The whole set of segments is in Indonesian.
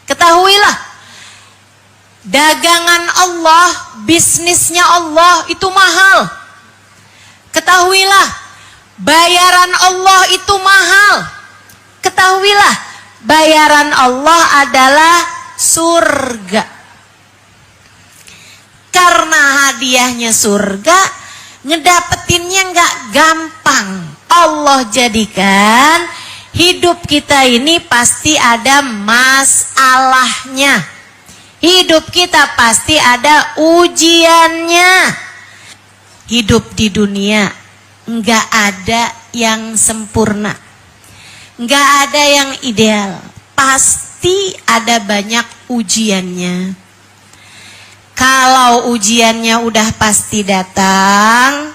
Ketahuilah, dagangan Allah, bisnisnya Allah itu mahal. Ketahuilah, bayaran Allah itu mahal. Ketahuilah, bayaran Allah adalah surga. Karena hadiahnya surga, ngedapetinnya nggak gampang. Allah jadikan hidup kita ini pasti ada masalahnya. Hidup kita pasti ada ujiannya. Hidup di dunia nggak ada yang sempurna, nggak ada yang ideal. Pasti ada banyak ujiannya. Kalau ujiannya udah pasti datang,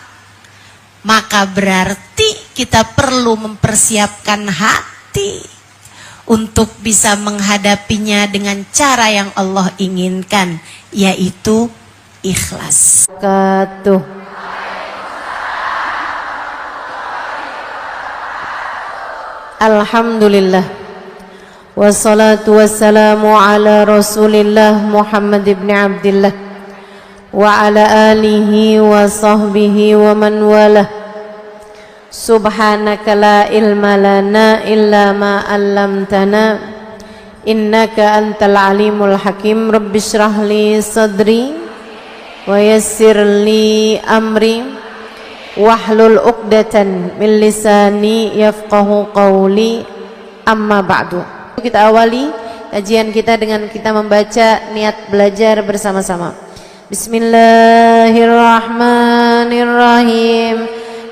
maka berarti kita perlu mempersiapkan hati untuk bisa menghadapinya dengan cara yang Allah inginkan, yaitu ikhlas. Alhamdulillah. Wassalatu wassalamu ala Rasulillah Muhammad ibn Abdillah wa ala alihi wa sahbihi wa man walah. Subhanaka la ilma lana illa ma 'allamtana innaka antal alimul hakim. Rabbi shrah li sadri wa yassir li amri wahlul 'uqdatan min lisani yafqahu qawli. Amma ba'du. Kita awali kajian kita dengan kita membaca niat belajar bersama-sama. Bismillahirrahmanirrahim.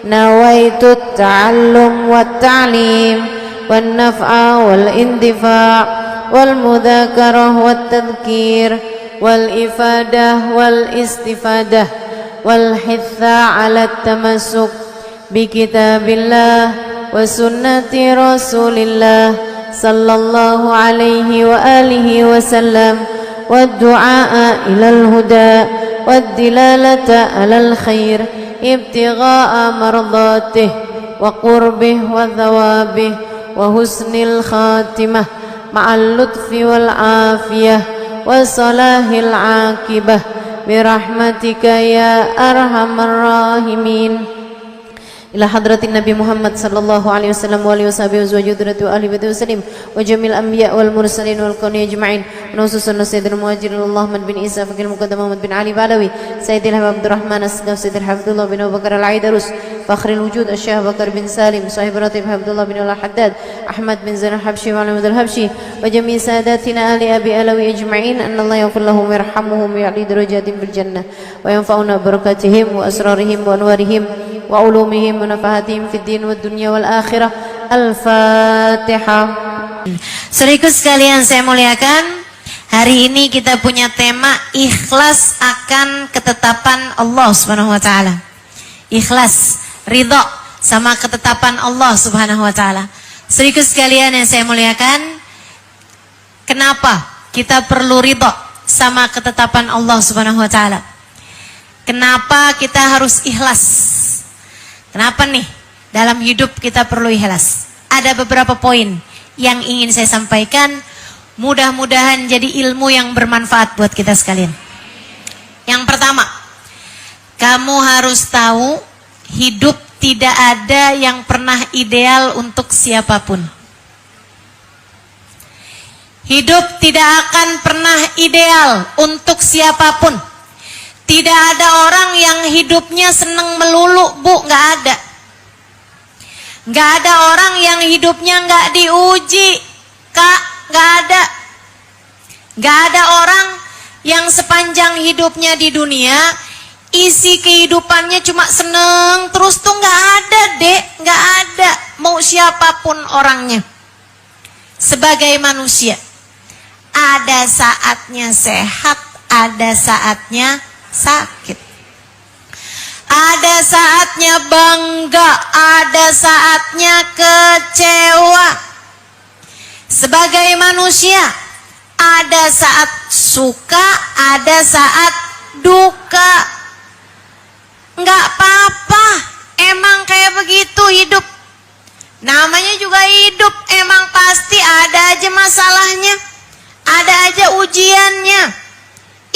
Nawaitu ta'allum wa ta'lim wan naf'a wal intifa' wal mudzakarah wat tadhkir wal ifadah wal istifadah wal hitha 'ala tamassuk bi kitabillah wa sunnati rasulillah sallallahu alaihi wa alihi wa sallam wa du'a ilal huda wa dilalata alal khair ibtigha'a mardatih wa qurbih wa thawabih wa husnil khatimah ma'al lutfi wal afiyah wa salahil aqibah birahmatika ya arhamar rahimin. Ila hadratin Nabi Muhammad sallallahu alaihi wasallam wa alihi washabihi wa ahli baiti wasallim wa jamil anbiya wal mursalin wal qawni ajma'in wa khususan sayyidina muhajirin Muhammad bin Isa fakil muqaddam Muhammad bin Ali Balawi sayyidil Abdurrahman as-Siddiq sayyidil Hafidullah bin Abu Bakar al-Aidarus fakhril wujud asy-Syekh Bakar bin Salim sahib ratib Abdullah bin al-Haddad Ahmad bin Zain al-Habsyi wa Alamud al-Habsyi wa jami' sadatina ahli Abi Alawi ajma'in anna Allah yaghfir lahum wa yarhamuhum wa ya'li darajatin fil jannah wa yanfa'una barakatihim wa asrarihim wa anwarihim wa ulumihim wa nafahatihim fid din wad dunya wal akhirah. Al-Fatihah. Saudaraku sekalian saya muliakan, hari ini kita punya tema ikhlas akan ketetapan Allah Subhanahu wa taala. Ikhlas, ridha sama ketetapan Allah Subhanahu wa taala. Saudaraku sekalian yang saya muliakan, kenapa kita perlu ridha sama ketetapan Allah Subhanahu wa taala? Kenapa kita harus ikhlas? Kenapa nih dalam hidup kita perlu ikhlas? Ada beberapa poin yang ingin saya sampaikan, mudah-mudahan jadi ilmu yang bermanfaat buat kita sekalian. Yang pertama, kamu harus tahu hidup tidak ada yang pernah ideal untuk siapapun. Hidup tidak akan pernah ideal untuk siapapun. Tidak ada orang yang hidupnya seneng melulu, Bu, nggak ada. Nggak ada orang yang hidupnya nggak diuji, Kak, nggak ada. Nggak ada orang yang sepanjang hidupnya di dunia, isi kehidupannya cuma seneng terus tuh nggak ada, Dek, nggak ada. Mau siapapun orangnya. Sebagai manusia, ada saatnya sehat, ada saatnya sakit. Ada saatnya bangga, ada saatnya kecewa. Sebagai manusia, ada saat suka, ada saat duka. Enggak apa-apa, emang kayak begitu hidup. Namanya juga hidup, emang pasti ada aja masalahnya. Ada ujiannya.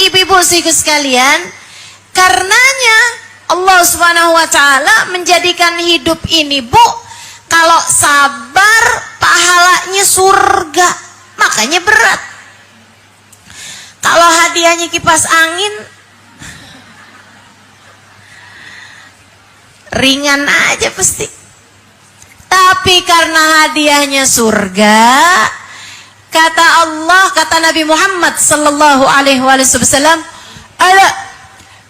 Ibu-ibu sekalian, karenanya Allah Subhanahu wa taala menjadikan hidup ini, Bu, kalau sabar pahalanya surga. Makanya berat. Kalau hadiahnya kipas angin, ringan aja pasti. Tapi karena hadiahnya surga, kata Allah, kata Nabi Muhammad sallallahu alaihi wasallam, ala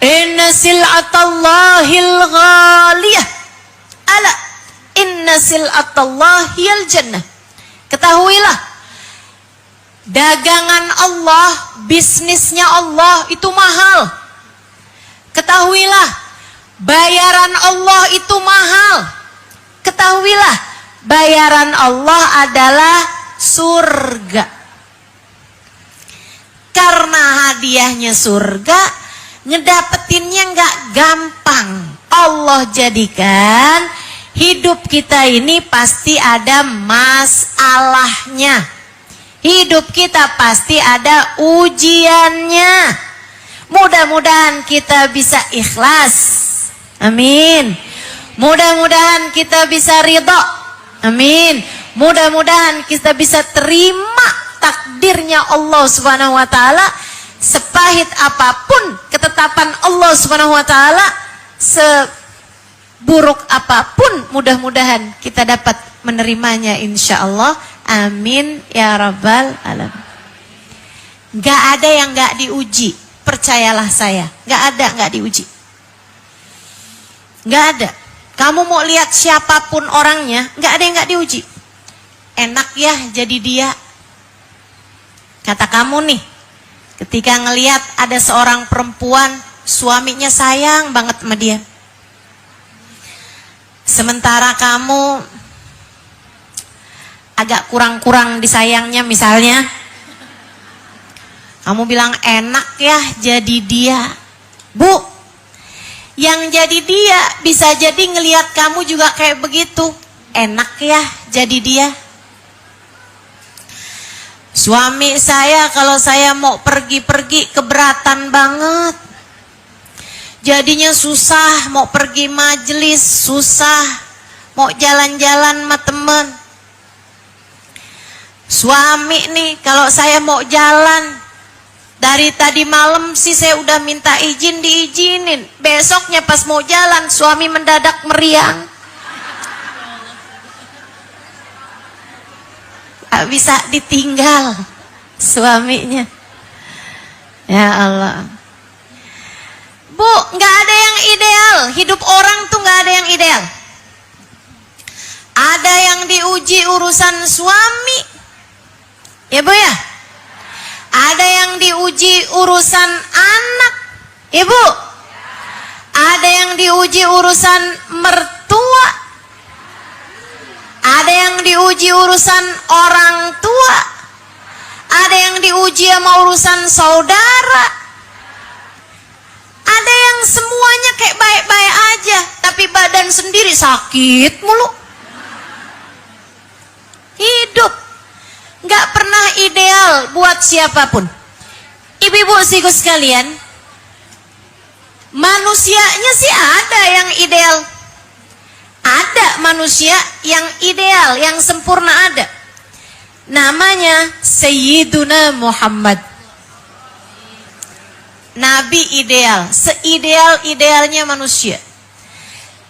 inna sil'atallahil ghaliyah, ala inna sil'atallahil jannah. Ketahuilah, dagangan Allah, bisnisnya Allah itu mahal. Ketahuilah, bayaran Allah itu mahal. Ketahuilah, bayaran Allah adalah surga. Karena hadiahnya surga, ngedapetinnya nggak gampang. Allah jadikan hidup kita ini pasti ada masalahnya. Hidup kita pasti ada ujiannya. Mudah-mudahan kita bisa ikhlas. Amin. Mudah-mudahan kita bisa ridho. Amin. Mudah-mudahan kita bisa terima takdirnya Allah Subhanahu wa taala, sepahit apapun ketetapan Allah Subhanahu wa taala, seburuk apapun, mudah-mudahan kita dapat menerimanya insyaallah. Amin ya rabbal alamin. Gak ada yang gak diuji, percayalah saya. Gak ada gak diuji. Gak ada. Kamu mau lihat siapapun orangnya, gak ada yang gak diuji. Enak ya jadi dia. Kata kamu nih, ketika ngelihat ada seorang perempuan, suaminya sayang banget sama dia. Sementara kamu agak kurang-kurang disayangnya misalnya. Kamu bilang enak ya jadi dia. Bu, yang jadi dia bisa jadi ngelihat kamu juga kayak begitu. Enak ya jadi dia. Suami saya kalau saya mau pergi-pergi keberatan banget. Jadinya susah mau pergi majelis, susah mau jalan-jalan sama temen. Suami nih kalau saya mau jalan, dari tadi malam sih saya udah minta izin, diizinin. Besoknya pas mau jalan suami mendadak meriang. Gak bisa ditinggal suaminya. Ya Allah. Bu, gak ada yang ideal. Hidup orang tuh gak ada yang ideal. Ada yang diuji urusan suami, ya Bu ya. Ada yang diuji urusan anak, Ibu. Ada yang diuji urusan mertua. Ada yang diuji urusan orang tua. Ada yang diuji sama urusan saudara. Ada yang semuanya kayak baik-baik aja, tapi badan sendiri sakit mulu. Hidup nggak pernah ideal buat siapapun. Ibu-ibu sekalian, manusianya sih ada yang ideal. Ada manusia yang ideal, yang sempurna ada. Namanya Sayyiduna Muhammad. Nabi ideal, seideal-idealnya manusia.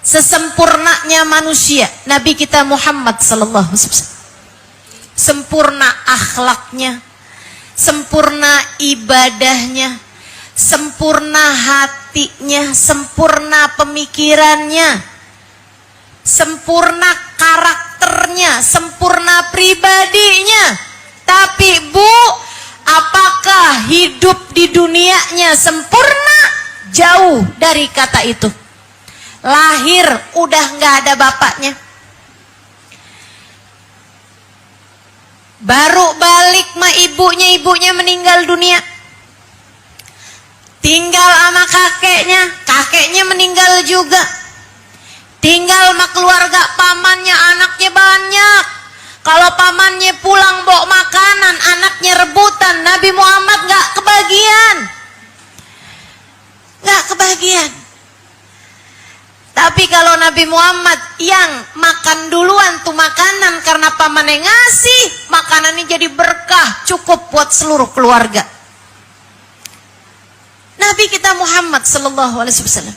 Sesempurnanya manusia, Nabi kita Muhammad sallallahu alaihi wasallam. Sempurna akhlaknya, sempurna ibadahnya, sempurna hatinya, sempurna pemikirannya, sempurna karakternya, sempurna pribadinya. Tapi Bu, apakah hidup di dunianya sempurna? Jauh dari kata itu. Lahir udah nggak ada bapaknya. Baru balik ma ibunya meninggal dunia. Tinggal sama kakeknya meninggal juga. Tinggal sama keluarga pamannya, anaknya banyak. Kalau pamannya pulang bawa makanan, anaknya rebutan. Nabi Muhammad nggak kebahagiaan. Tapi kalau Nabi Muhammad yang makan duluan tuh makanan karena pamannya ngasih, makanannya jadi berkah, cukup buat seluruh keluarga. Nabi kita Muhammad sallallahu alaihi wasallam,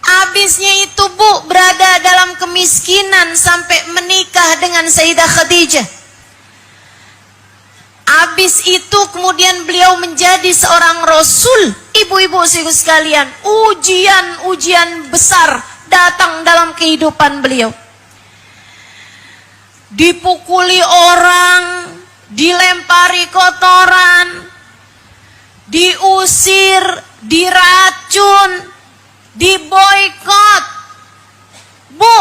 habisnya itu Bu berada dalam kemiskinan sampai menikah dengan Sayyidah Khadijah. Habis itu kemudian beliau menjadi seorang rasul. Ibu-ibu sekalian, ujian-ujian besar datang dalam kehidupan beliau. Dipukuli orang, dilempari kotoran, diusir, diracun, diboikot. Bu,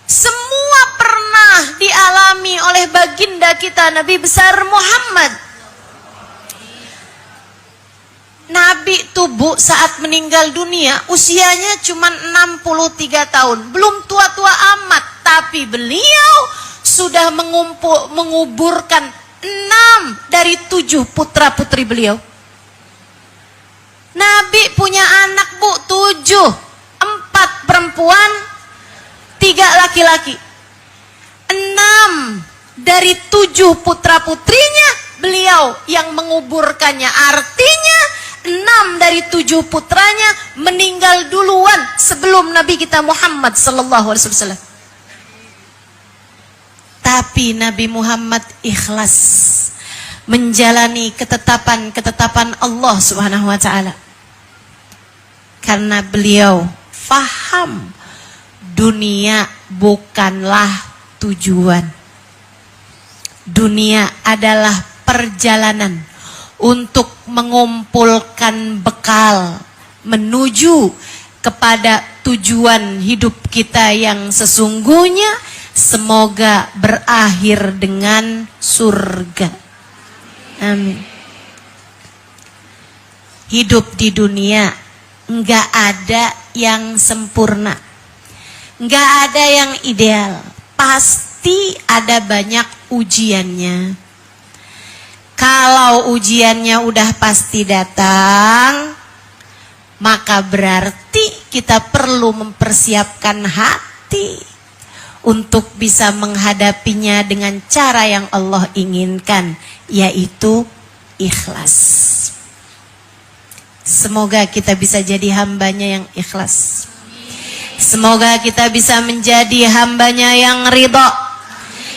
semua pernah dialami oleh baginda kita Nabi besar Muhammad. Nabi tuh Bu saat meninggal dunia usianya cuma 63 tahun. Belum tua-tua amat, tapi beliau sudah menguburkan 6 dari 7 putra-putri beliau. Nabi punya anak Bu 7, 4 perempuan, 3 laki-laki. 6 dari 7 putra-putrinya beliau yang menguburkannya. Artinya 6 dari 7 putranya meninggal duluan sebelum Nabi kita Muhammad sallallahu alaihi wasallam. Tapi Nabi Muhammad ikhlas menjalani ketetapan-ketetapan Allah Subhanahu wa taala. Karena beliau faham dunia bukanlah tujuan. Dunia adalah perjalanan untuk mengumpulkan bekal menuju kepada tujuan hidup kita yang sesungguhnya, semoga berakhir dengan surga. Amin. Hidup di dunia enggak ada yang sempurna, enggak ada yang ideal, pasti ada banyak ujiannya. Kalau ujiannya udah pasti datang, maka berarti kita perlu mempersiapkan hati untuk bisa menghadapinya dengan cara yang Allah inginkan, yaitu ikhlas. Semoga kita bisa jadi hambanya yang ikhlas. Semoga kita bisa menjadi hambanya yang ridha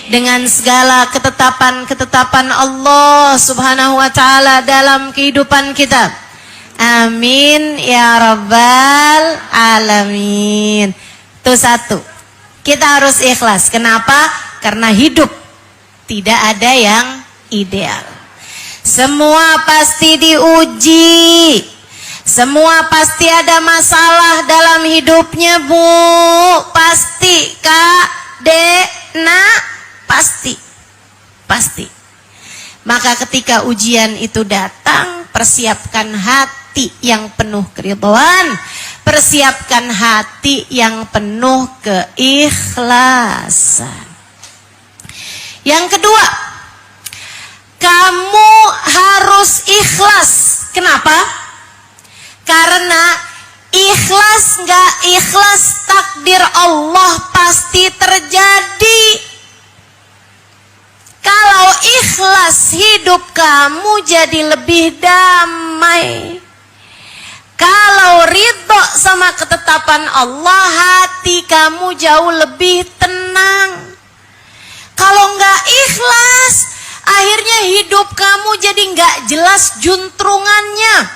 dengan segala ketetapan-ketetapan Allah Subhanahu wa taala dalam kehidupan kita. Amin ya rabbal alamin. Itu satu. Kita harus ikhlas. Kenapa? Karena hidup tidak ada yang ideal. Semua pasti diuji. Semua pasti ada masalah dalam hidupnya, Bu. Pasti, Kak, Dek, Nak. Pasti. Maka ketika ujian itu datang, persiapkan hati yang penuh keridhaan, persiapkan hati yang penuh keikhlasan. Yang kedua, kamu harus ikhlas. Kenapa? Karena ikhlas nggak ikhlas, takdir Allah pasti terjadi. Kalau ikhlas, hidup kamu jadi lebih damai. Kalau ridho sama ketetapan Allah, hati kamu jauh lebih tenang. Kalau nggak ikhlas, akhirnya hidup kamu jadi nggak jelas juntrungannya,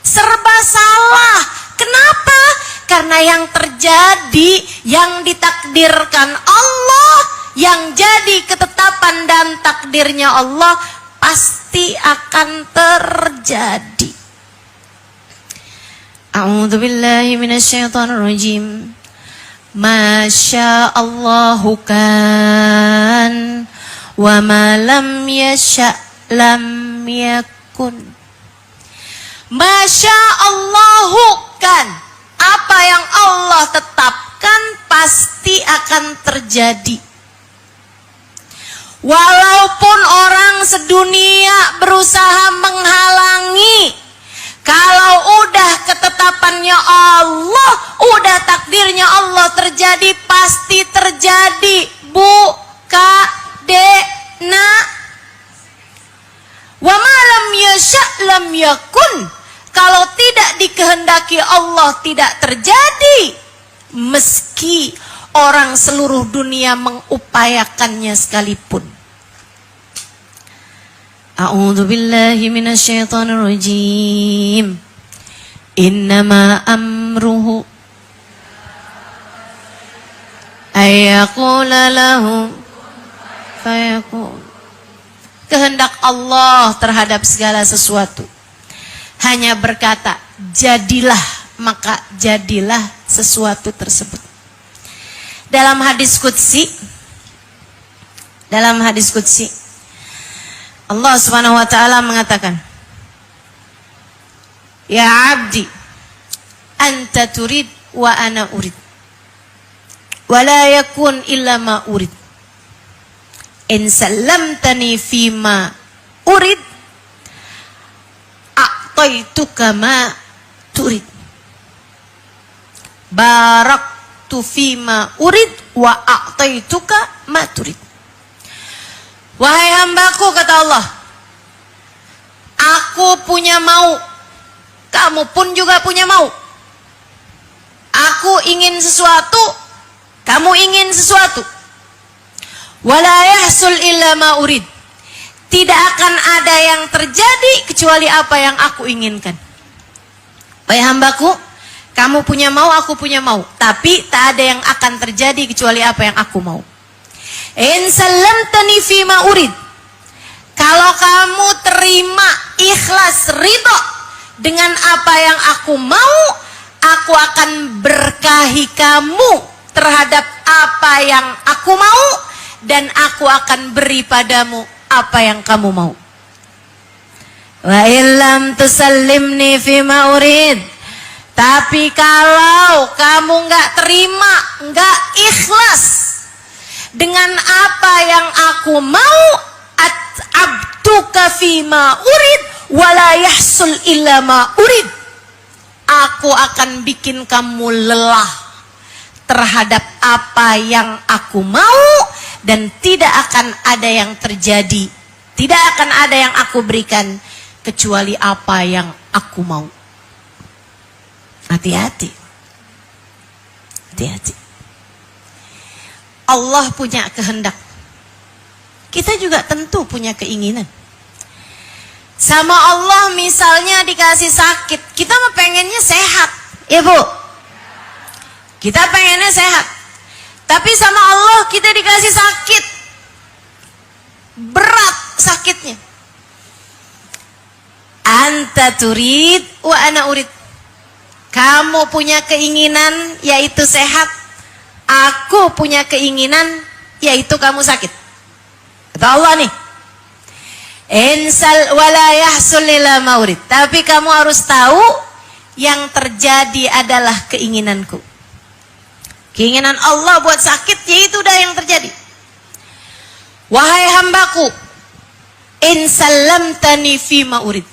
serba salah. Kenapa? Karena yang terjadi, yang ditakdirkan Allah, yang jadi ketetapan dan takdirnya Allah pasti akan terjadi. A'udzubillahi minasyaitonirrajim. Masya Allahu kan, wa ma lam yasha lam yakun. Masya Allahu kan, apa yang Allah tetapkan pasti akan terjadi. Walaupun orang sedunia berusaha menghalangi, Kalau udah ketetapannya Allah, udah takdirnya Allah terjadi, pasti terjadi. Bu, ka, de, na. Wa ma lam yasha' lam yakun. Kalau tidak dikehendaki Allah, tidak terjadi. Meski orang seluruh dunia mengupayakannya sekalipun. A'udzu billahi minasyaitonir rajim. Innama amruhu ayyaqula lahu fayakun. Kehendak Allah terhadap segala sesuatu hanya berkata, jadilah, maka jadilah sesuatu tersebut. Dalam hadis qudsi, Allah Subhanahu wa taala mengatakan, ya abdi, anta turid wa ana urid. Wa la yakun illa ma urid. In sallamtani fima urid, a'taituka ma turid. Baraktu fima urid wa a'taituka ma turid. Wahai hambaku, kata Allah, aku punya mau, kamu pun juga punya mau. Aku ingin sesuatu, kamu ingin sesuatu. Wala yahsul illa ma urid. Tidak akan ada yang terjadi kecuali apa yang aku inginkan. Wahai hambaku, kamu punya mau, aku punya mau. Tapi tak ada yang akan terjadi kecuali apa yang aku mau. In sallamtani fima urid. Kalau kamu terima, ikhlas, ridho dengan apa yang aku mau, aku akan berkahi kamu terhadap apa yang aku mau, dan aku akan beri padamu apa yang kamu mau. Wa illam tusallimni fima urid. Tapi kalau kamu nggak terima, nggak ikhlas dengan apa yang aku mau, at'abtuka fima urid wala yahsul illa ma urid. Aku akan bikin kamu lelah terhadap apa yang aku mau, dan tidak akan ada yang terjadi, tidak akan ada yang aku berikan kecuali apa yang aku mau. Hati-hati. Hati-hati. Allah punya kehendak. Kita juga tentu punya keinginan. Sama Allah misalnya dikasih sakit, kita mah pengennya sehat, ya Bu? Kita pengennya sehat. Tapi sama Allah kita dikasih sakit. Berat sakitnya. Anta turid wa ana urid. Kamu punya keinginan yaitu sehat. Aku punya keinginan yaitu kamu sakit. Kata Allah nih, insal wala yahsul illa ma urid. Tapi kamu harus tahu yang terjadi adalah keinginanku. Keinginan Allah buat sakit, yaitu udah yang terjadi. Wahai hambaku, in sallamtani fima urid.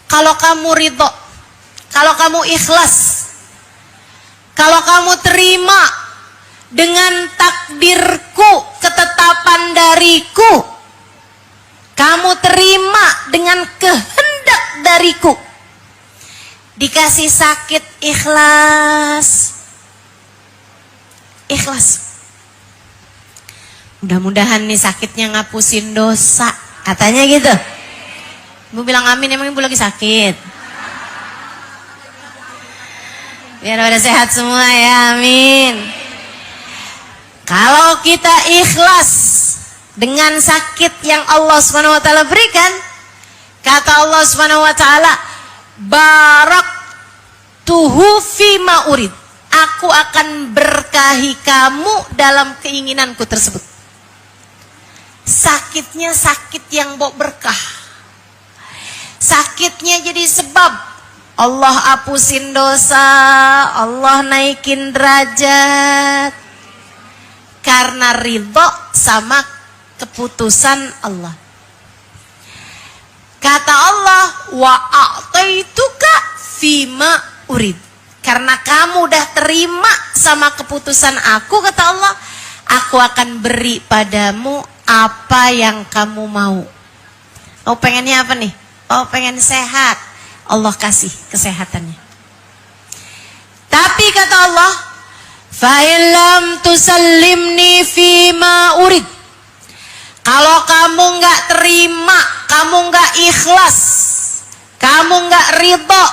Kalau kamu ridho, kalau kamu ikhlas, kalau kamu terima dengan takdirku, ketetapan dariku, kamu terima dengan kehendak dariku, dikasih sakit, ikhlas. Ikhlas. Mudah-mudahan nih sakitnya ngapusin dosa, katanya gitu. Ibu bilang amin, emang ibu lagi sakit? Biar pada sehat semua ya, amin. Kalau kita ikhlas dengan sakit yang Allah Subhanahu wa taala berikan, kata Allah Subhanahu wa taala, baraktuhu fima urid. Aku akan berkahi kamu dalam keinginanku tersebut. Sakitnya sakit yang bawa berkah. Sakitnya jadi sebab Allah hapusin dosa, Allah naikin derajat. Karena ridho sama keputusan Allah. Kata Allah, wa a'taituka bima urid. Karena kamu udah terima sama keputusan aku, kata Allah, aku akan beri padamu apa yang kamu mau. Oh, pengennya apa nih? Oh, pengen sehat. Allah kasih kesehatannya. Tapi kata Allah, fa illam tusallimni fima urid. Kalau kamu nggak terima, kamu nggak ikhlas, kamu nggak ridho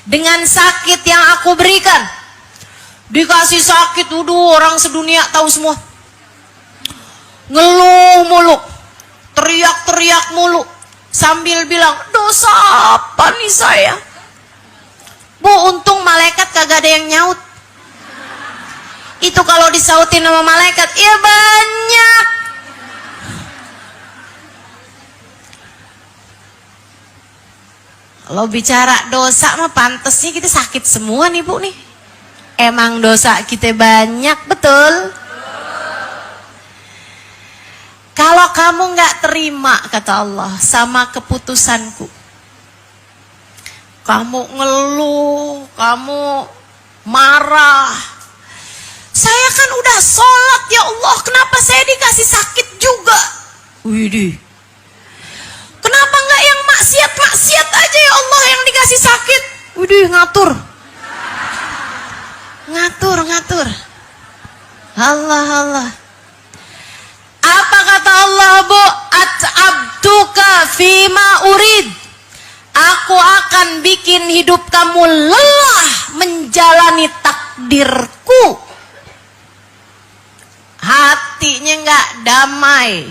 dengan sakit yang aku berikan, dikasih sakit, orang sedunia tahu semua, ngeluh mulu, teriak-teriak mulu, sambil bilang, dosa apa nih saya? Bu, untung malaikat kagak ada yang nyaut. Itu kalau disautin sama malaikat, ya banyak. Kalau bicara dosa mah pantesnya kita sakit semua nih Bu nih. Emang dosa kita banyak, betul? Kalau kamu nggak terima, kata Allah, sama keputusanku, kamu ngeluh, kamu marah, saya kan udah sholat ya Allah, kenapa saya dikasih sakit juga? Widih, kenapa nggak yang maksiat aja ya Allah yang dikasih sakit? Widih, ngatur. Allah. Apa kata Allah, Bu? At'abtuka fima urid. Aku akan bikin hidup kamu lelah menjalani takdirku. Hatinya nggak damai,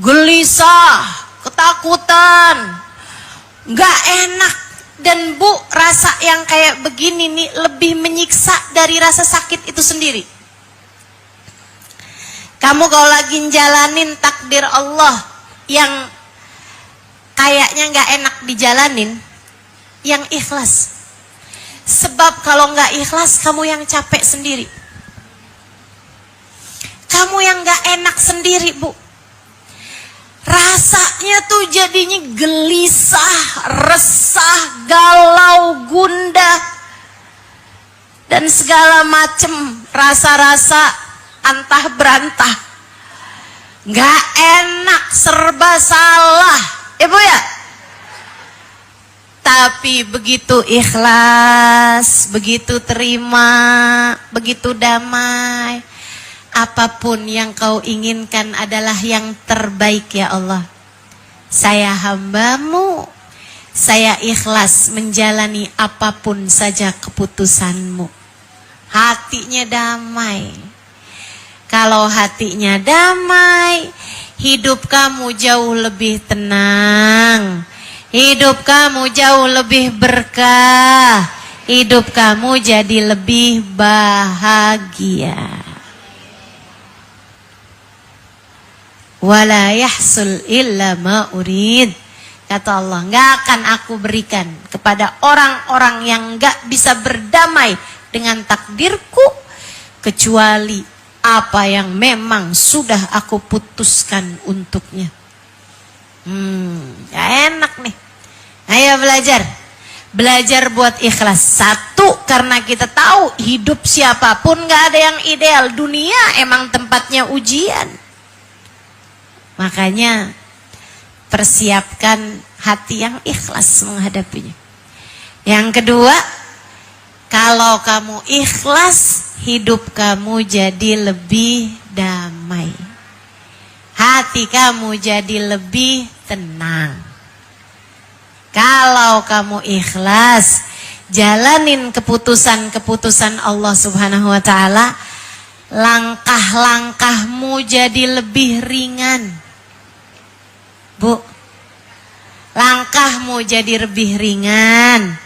gelisah, ketakutan, nggak enak. Dan Bu, rasa yang kayak begini nih lebih menyiksa dari rasa sakit itu sendiri. Kamu kalau lagi jalanin takdir Allah yang kayaknya nggak enak dijalanin, yang ikhlas. Sebab kalau nggak ikhlas, kamu yang capek sendiri. Kamu yang nggak enak sendiri, Bu. Rasanya tuh jadinya gelisah, resah, galau, gundah, dan segala macem rasa-rasa antah berantah. Nggak enak, serba salah, Ibu ya. Tapi begitu ikhlas, begitu terima, begitu damai, apapun yang kau inginkan adalah yang terbaik ya Allah. Saya hambamu, saya ikhlas menjalani apapun saja keputusanmu. Hatinya damai. Kalau hatinya damai, hidup kamu jauh lebih tenang, hidup kamu jauh lebih berkah, hidup kamu jadi lebih bahagia. Wala yahsul illa ma urid. Kata Allah, nggak akan aku berikan kepada orang-orang yang nggak bisa berdamai dengan takdirku kecuali apa yang memang sudah aku putuskan untuknya. Ya enak nih. Ayo belajar buat ikhlas. Satu, karena kita tahu hidup siapapun nggak ada yang ideal. Dunia emang tempatnya ujian. Makanya persiapkan hati yang ikhlas menghadapinya. Yang kedua, kalau kamu ikhlas, hidup kamu jadi lebih damai. Hati kamu jadi lebih tenang. Kalau kamu ikhlas, jalanin keputusan-keputusan Allah Subhanahu wa Ta'ala, langkah-langkahmu jadi lebih ringan. Bu, langkahmu jadi lebih ringan,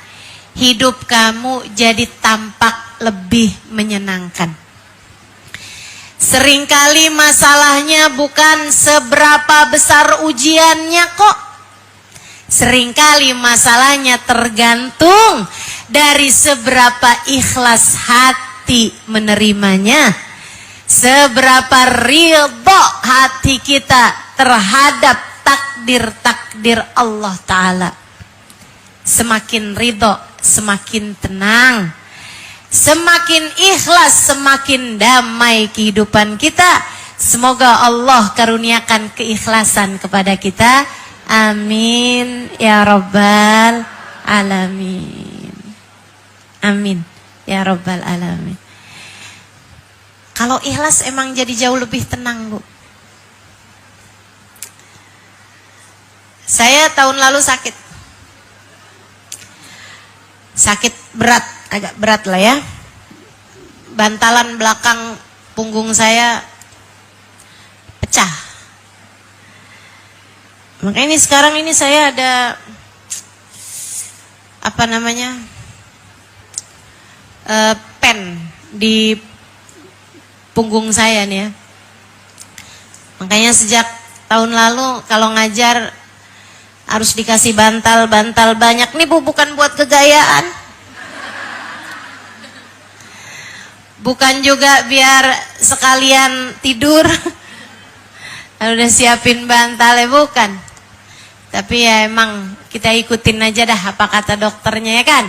hidup kamu jadi tampak lebih menyenangkan. Seringkali masalahnya bukan seberapa besar ujiannya kok. Seringkali masalahnya tergantung dari seberapa ikhlas hati menerimanya, seberapa ridho hati kita terhadap takdir-takdir Allah Ta'ala. Semakin ridho semakin tenang. Semakin ikhlas, semakin damai kehidupan kita. Semoga Allah karuniakan keikhlasan kepada kita. Amin ya rabbal alamin. Amin ya rabbal alamin. Kalau ikhlas emang jadi jauh lebih tenang, Bu. Saya tahun lalu sakit. Sakit berat, agak berat lah ya. Bantalan belakang punggung saya pecah. Makanya sekarang ini saya ada apa namanya? Pen di punggung saya nih ya. Makanya sejak tahun lalu kalau ngajar harus dikasih bantal banyak nih, Bu, bukan buat kegayaan. Bukan juga biar sekalian tidur. Udah siapin bantalnya, bukan. Tapi ya emang kita ikutin aja dah apa kata dokternya, ya kan?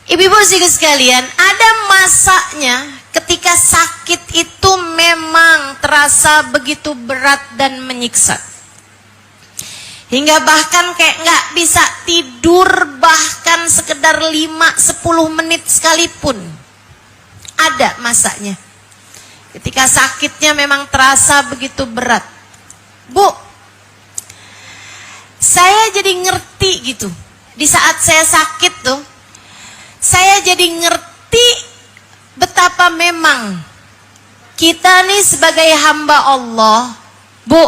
Ibu-ibu sekalian, ada masanya ketika sakit itu memang terasa begitu berat dan menyiksa. Hingga bahkan kayak nggak bisa tidur bahkan sekedar 5-10 menit sekalipun. Ada masanya. Ketika sakitnya memang terasa begitu berat. Bu, saya jadi ngerti gitu. Di saat saya sakit tuh, saya jadi ngerti betapa memang kita nih sebagai hamba Allah, Bu,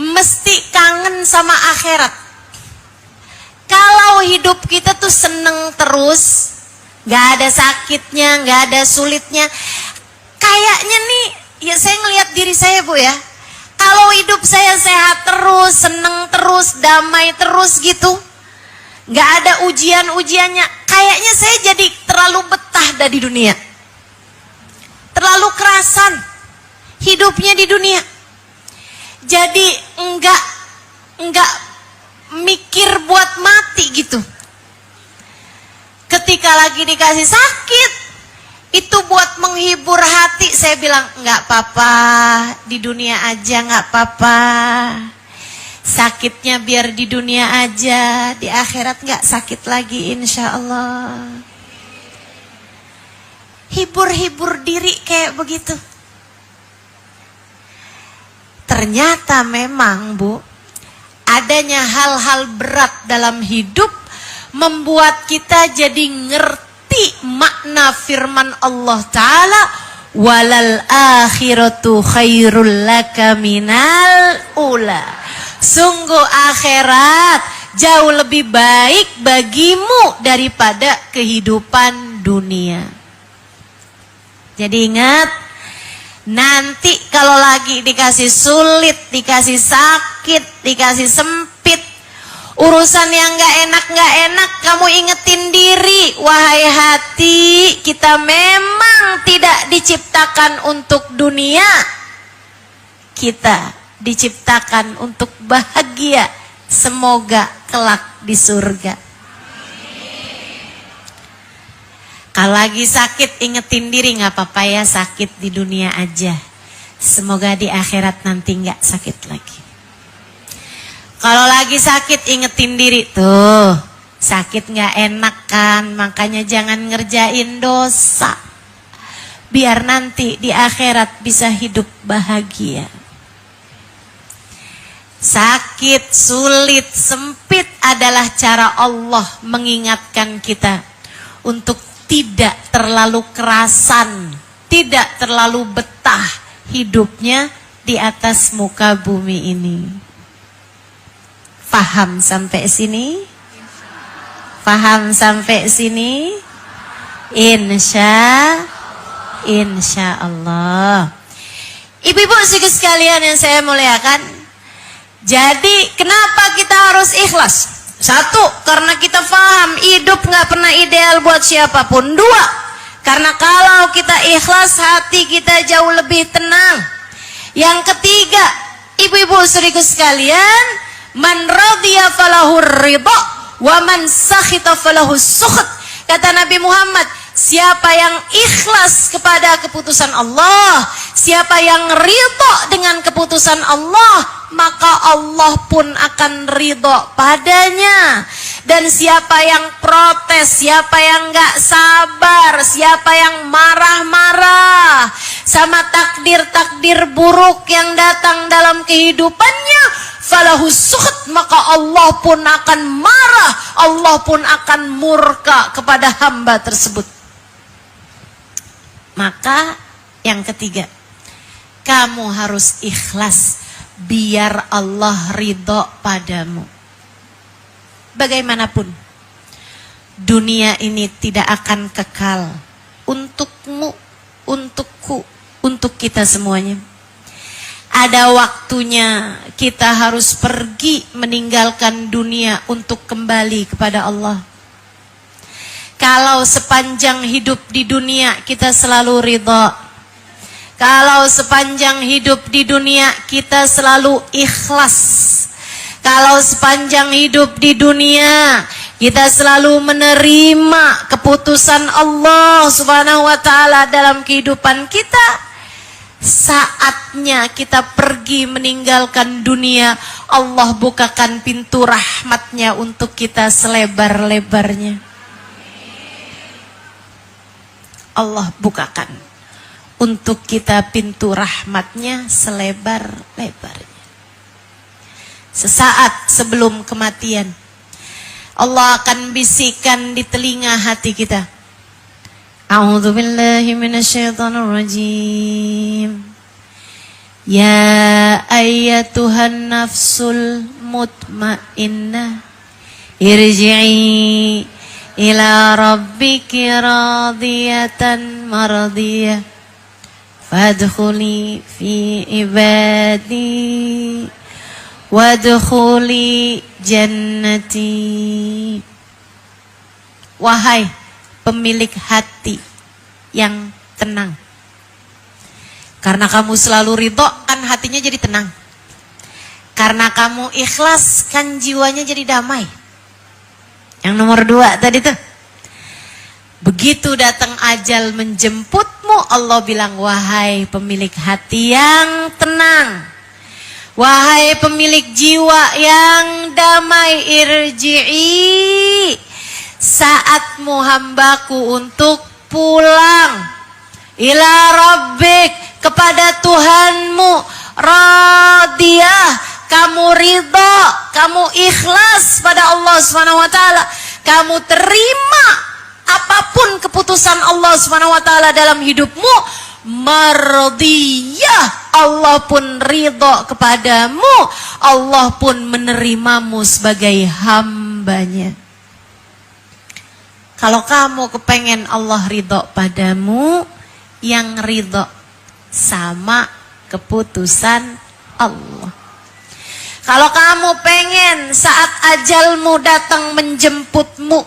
mesti kangen sama akhirat. Kalau hidup kita tuh seneng terus, gak ada sakitnya, gak ada sulitnya, kayaknya nih, ya saya ngelihat diri saya, Bu ya, kalau hidup saya sehat terus, seneng terus, damai terus gitu, gak ada ujian-ujiannya, kayaknya saya jadi terlalu betah di dunia, terlalu kerasan hidupnya di dunia. Jadi enggak mikir buat mati gitu. Ketika lagi dikasih sakit, itu buat menghibur hati. Saya bilang enggak apa-apa, di dunia aja enggak apa-apa. Sakitnya biar di dunia aja, di akhirat enggak sakit lagi insya Allah. Hibur-hibur diri kayak begitu. Ternyata memang, Bu, adanya hal-hal berat dalam hidup membuat kita jadi ngerti makna firman Allah Ta'ala, walal akhiratu khairul laka minal ula. Sungguh akhirat jauh lebih baik bagimu daripada kehidupan dunia. Jadi ingat, nanti kalau lagi dikasih sulit, dikasih sakit, dikasih sempit, urusan yang gak enak, kamu ingetin diri, wahai hati, kita memang tidak diciptakan untuk dunia. Kita diciptakan untuk bahagia, semoga kelak di surga. Kalau lagi sakit ingetin diri, nggak apa-apa ya sakit di dunia aja. Semoga di akhirat nanti nggak sakit lagi. Kalau lagi sakit ingetin diri, tuh sakit nggak enak kan, makanya jangan ngerjain dosa. Biar nanti di akhirat bisa hidup bahagia. Sakit, sulit, sempit adalah cara Allah mengingatkan kita untuk tidak terlalu kerasan, tidak terlalu betah hidupnya di atas muka bumi ini. Faham sampai sini? Faham sampai sini? Insya Allah. Ibu-ibu sekalian yang saya muliakan, jadi kenapa kita harus ikhlas? Satu, karena kita paham hidup gak pernah ideal buat siapapun. Dua, karena kalau kita ikhlas hati kita jauh lebih tenang. Yang ketiga, ibu-ibu serius sekalian, man radhiya falahur ridha Wa man sakhita falahu sukht. Kata Nabi Muhammad, siapa yang ikhlas kepada keputusan Allah, siapa yang ridho dengan keputusan Allah, maka Allah pun akan ridho padanya. Dan siapa yang protes, siapa yang gak sabar, siapa yang marah-marah sama takdir-takdir buruk yang datang dalam kehidupannya, falahu sukht, maka Allah pun akan marah, Allah pun akan murka kepada hamba tersebut. Maka yang ketiga, kamu harus ikhlas biar Allah ridho padamu. Bagaimanapun, dunia ini tidak akan kekal untukmu, untukku, untuk kita semuanya. Ada waktunya kita harus pergi meninggalkan dunia untuk kembali kepada Allah. Kalau sepanjang hidup di dunia kita selalu ridha, kalau sepanjang hidup di dunia kita selalu ikhlas, kalau sepanjang hidup di dunia kita selalu menerima keputusan Allah Subhanahu wa taala dalam kehidupan kita, saatnya kita pergi meninggalkan dunia, Allah bukakan pintu rahmatnya untuk kita selebar-lebarnya. Allah bukakan untuk kita pintu rahmatnya selebar-lebarnya. Sesaat sebelum kematian, Allah akan bisikkan di telinga hati kita, A'udzu billahi minasyaitonir rajim. Ya ayyatuhan nafsul mutmainnah, irji'i ila rabbiki radiyatan mardiyah, fadkhuli fi ibadi wadkhuli jannati. Wahai pemilik hati yang tenang, karena kamu selalu ridho kan hatinya jadi tenang, karena kamu ikhlas kan jiwanya jadi damai. Yang nomor 2 tadi tuh, begitu datang ajal menjemputmu, Allah bilang, wahai pemilik hati yang tenang, wahai pemilik jiwa yang damai, irji'i, saatmu hambaku untuk pulang, ila rabbik, kepada Tuhanmu, radiyah, kamu ridho, kamu ikhlas pada Allah Subhanahu wa taala, kamu terima apapun keputusan Allah Subhanahu wa taala dalam hidupmu, mardiyah, Allah pun ridho kepadamu, Allah pun menerimamu sebagai hambanya. Kalau kamu kepengen Allah ridho padamu, yang ridho sama keputusan Allah. Kalau kamu pengen saat ajalmu datang menjemputmu,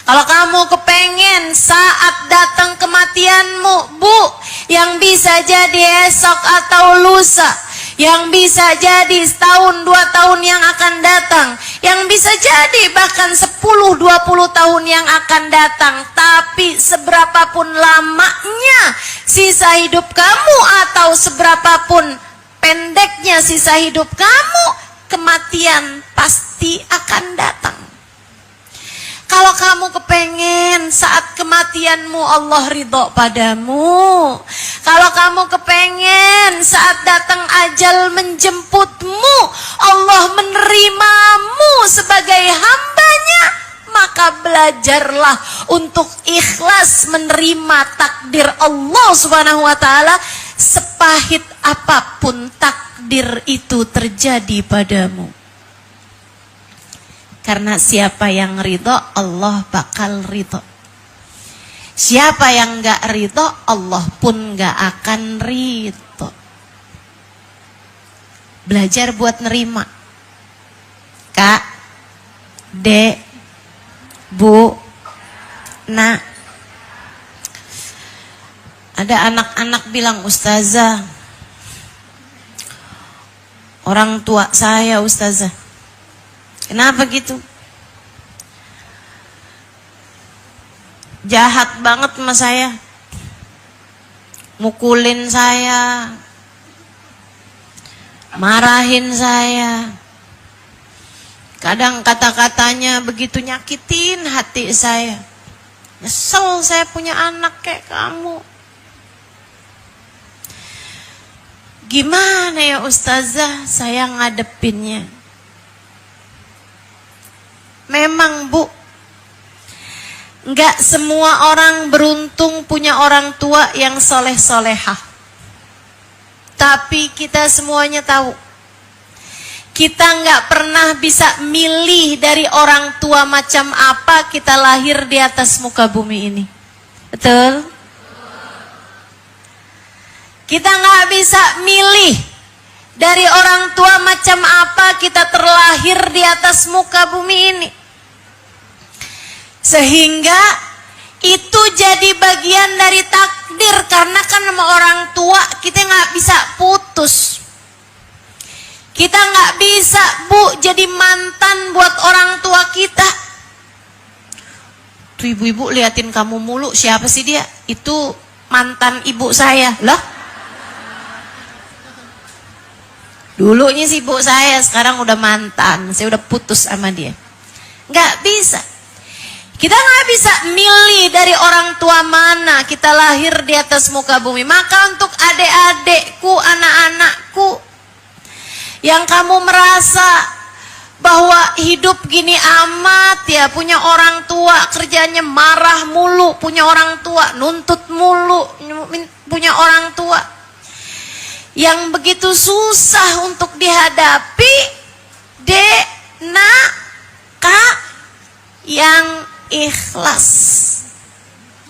kalau kamu kepengen saat datang kematianmu, Bu, yang bisa jadi esok atau lusa, yang bisa jadi setahun 2 tahun yang akan datang, yang bisa jadi bahkan 10-20 tahun yang akan datang, tapi seberapapun lamanya sisa hidup kamu atau seberapapun pendeknya sisa hidup kamu, kematian pasti akan datang. Kalau kamu kepengen saat kematianmu Allah ridho padamu, kalau kamu kepengen saat datang ajal menjemputmu Allah menerimamu sebagai hambanya, maka belajarlah untuk ikhlas menerima takdir Allah Subhanahu wa taala, sepahit apapun takdir itu terjadi padamu. Karena siapa yang ridho, Allah bakal ridho. Siapa yang gak ridho, Allah pun gak akan ridho. Belajar buat nerima. Kak, Dek, Bu, Nak. Ada anak-anak bilang, Ustazah, orang tua saya Ustazah. Kenapa gitu? jahat banget sama saya, mukulin saya, marahin saya. Kadang kata-katanya begitu nyakitin hati saya. Nyesel saya punya anak kayak kamu. Gimana ya ustazah saya ngadepinnya? Memang Bu, enggak semua orang beruntung punya orang tua yang soleh-solehah. Tapi kita semuanya tahu, kita nggak pernah bisa milih dari orang tua macam apa kita lahir di atas muka bumi ini. Betul? Kita nggak bisa milih dari orang tua macam apa kita terlahir di atas muka bumi ini. Sehingga itu jadi bagian dari takdir, karena kan sama orang tua kita nggak bisa putus. Kita nggak bisa Bu jadi mantan buat orang tua kita. Tuh ibu-ibu liatin kamu mulu, siapa sih dia? Itu mantan ibu saya. Lah? Dulunya sih ibu saya, sekarang udah mantan. Saya udah putus sama dia. Nggak bisa. Kita nggak bisa milih dari orang tua mana kita lahir di atas muka bumi. Maka untuk adik-adikku, anak-anakku, yang kamu merasa bahwa hidup gini amat ya, punya orang tua kerjanya marah mulu, punya orang tua nuntut mulu, punya orang tua yang begitu susah untuk dihadapi, Dek, Nak, Kak, yang ikhlas,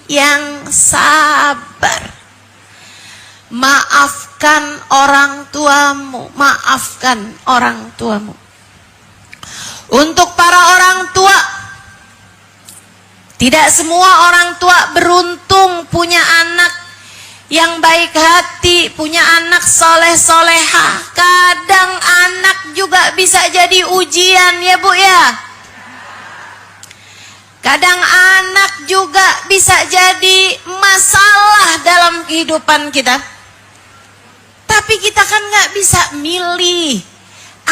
yang sabar. Maafkan orang tuamu, maafkan orang tuamu. Untuk para orang tua, tidak semua orang tua beruntung punya anak yang baik hati, punya anak soleh-solehah. Kadang anak juga bisa jadi ujian ya Bu ya. Kadang anak juga bisa jadi masalah dalam kehidupan kita. Tapi kita kan nggak bisa milih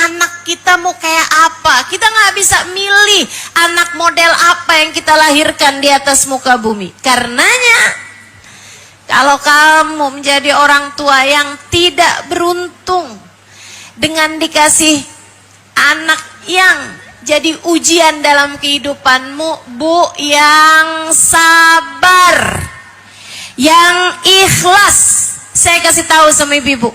anak kita mau kayak apa. Kita nggak bisa milih anak model apa yang kita lahirkan di atas muka bumi. Karenanya, kalau kamu menjadi orang tua yang tidak beruntung dengan dikasih anak yang jadi ujian dalam kehidupanmu, Bu, yang sabar, yang ikhlas. Saya kasih tahu sama ibu-ibu,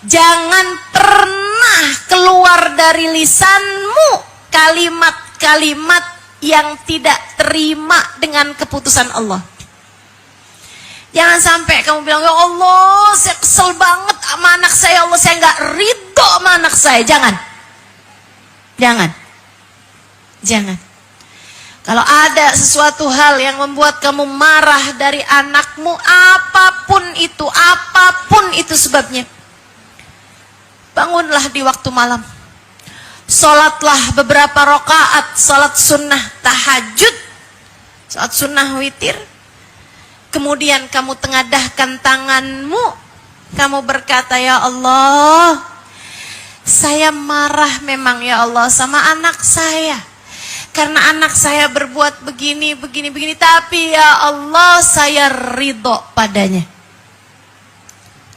jangan pernah keluar dari lisanmu kalimat-kalimat yang tidak terima dengan keputusan Allah. Jangan sampai kamu bilang, ya Allah, saya kesel banget sama anak saya, Allah, saya nggak ridho sama anak saya. Jangan. Kalau ada sesuatu hal yang membuat kamu marah dari anakmu, apapun itu sebabnya, bangunlah di waktu malam. Sholatlah beberapa rakaat, sholat sunnah tahajud, sholat sunnah witir. Kemudian kamu tengadahkan tanganmu, kamu berkata, ya Allah, saya marah memang ya Allah sama anak saya. Karena anak saya berbuat begini, tapi ya Allah saya ridho padanya.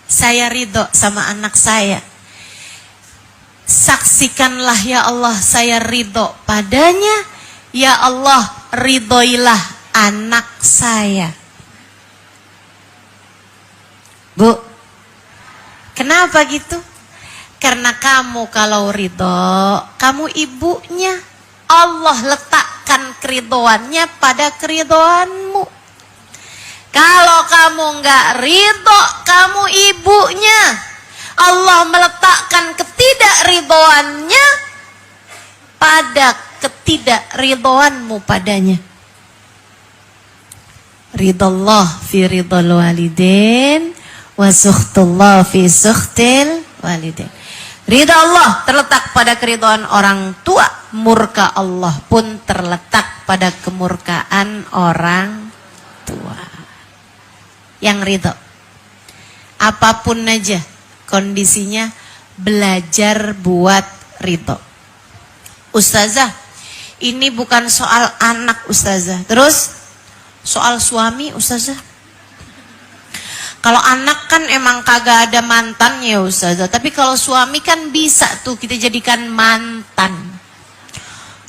Saya ridho sama anak saya. Saksikanlah ya Allah saya ridho padanya. Ya Allah ridhoilah anak saya. Bu, kenapa gitu? Karena kamu kalau ridho, kamu ibunya. Allah letakkan keridhoannya pada keridhoanmu. Kalau kamu nggak ridho, kamu ibunya. Allah meletakkan ketidakridhoannya pada ketidakridhoanmu padanya. Ridallah fi ridal walidain wa sukhtullah fi sukhtil walidain. Ridha Allah terletak pada keridhaan orang tua, murka Allah pun terletak pada kemurkaan orang tua. Yang ridho. Apapun aja kondisinya, belajar buat ridho. Ustazah, ini bukan soal anak Ustazah. Terus soal suami Ustazah. Kalau anak kan emang kagak ada mantannya Ustazah. Tapi kalau suami kan bisa tuh kita jadikan mantan.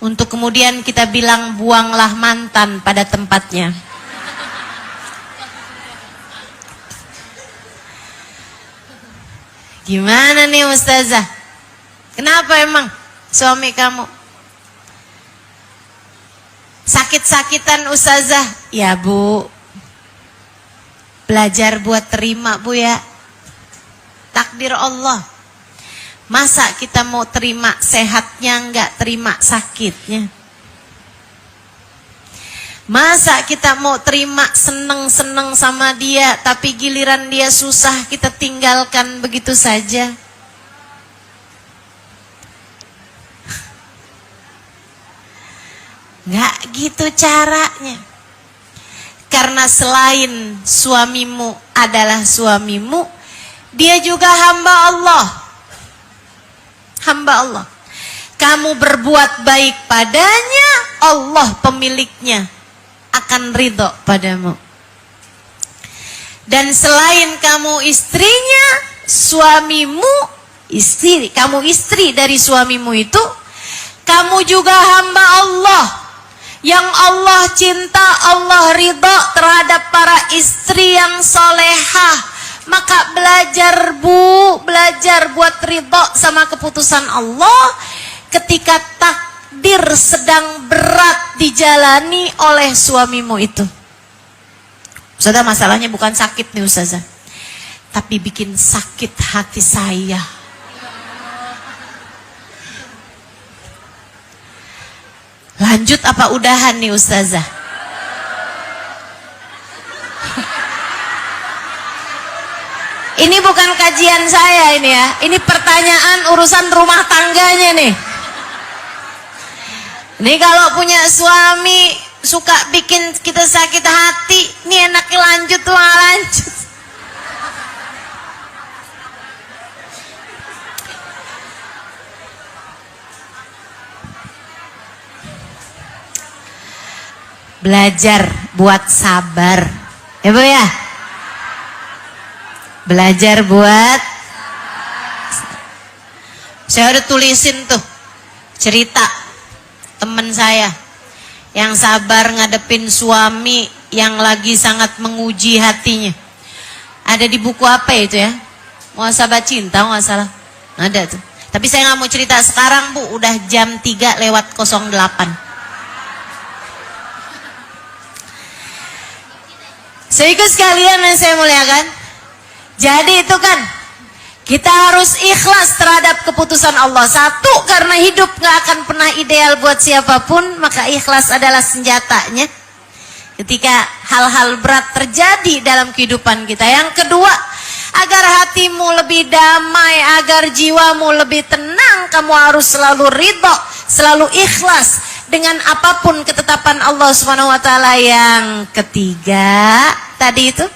Untuk kemudian kita bilang buanglah mantan pada tempatnya. Gimana nih Ustazah? Kenapa emang suami kamu? Sakit-sakitan Ustazah? Ya Bu, belajar buat terima Bu ya. Takdir Allah. Masa kita mau terima sehatnya, enggak terima sakitnya? Masa kita mau terima seneng-seneng sama dia, tapi giliran dia susah kita tinggalkan begitu saja? Enggak gitu caranya. Karena selain suamimu adalah suamimu, dia juga hamba Allah. Hamba Allah. Kamu berbuat baik padanya, Allah pemiliknya akan ridho padamu. Dan selain kamu istrinya, suamimu istri, kamu istri dari suamimu itu, kamu juga hamba Allah. Yang Allah cinta, Allah ridho terhadap para istri yang solehah. Maka belajar Bu, belajar buat ridho sama keputusan Allah ketika takdir sedang berat dijalani oleh suamimu itu. Ustazah, masalahnya bukan sakit nih Ustazah, tapi bikin sakit hati saya. Lanjut apa udahan nih Ustazah? Ini bukan kajian saya ini ya. Ini pertanyaan urusan rumah tangganya nih. Ini kalau punya suami suka bikin kita sakit hati, ini enaknya lanjut tuh lanjut. Belajar buat sabar. Ya Bu ya? Belajar buat, saya udah tulisin tuh cerita teman saya yang sabar ngadepin suami yang lagi sangat menguji hatinya. Ada di buku apa itu ya? Muhasabah Cinta nggak salah. Ada tuh. Tapi saya nggak mau cerita sekarang Bu, udah jam 3:08. Sehingga sekalian yang saya muliakan, jadi itu kan kita harus ikhlas terhadap keputusan Allah. Satu, karena hidup gak akan pernah ideal buat siapapun, maka ikhlas adalah senjatanya ketika hal-hal berat terjadi dalam kehidupan kita. Yang kedua, agar hatimu lebih damai, agar jiwamu lebih tenang, kamu harus selalu ridho, selalu ikhlas dengan apapun ketetapan Allah SWT. Yang ketiga tadi itu,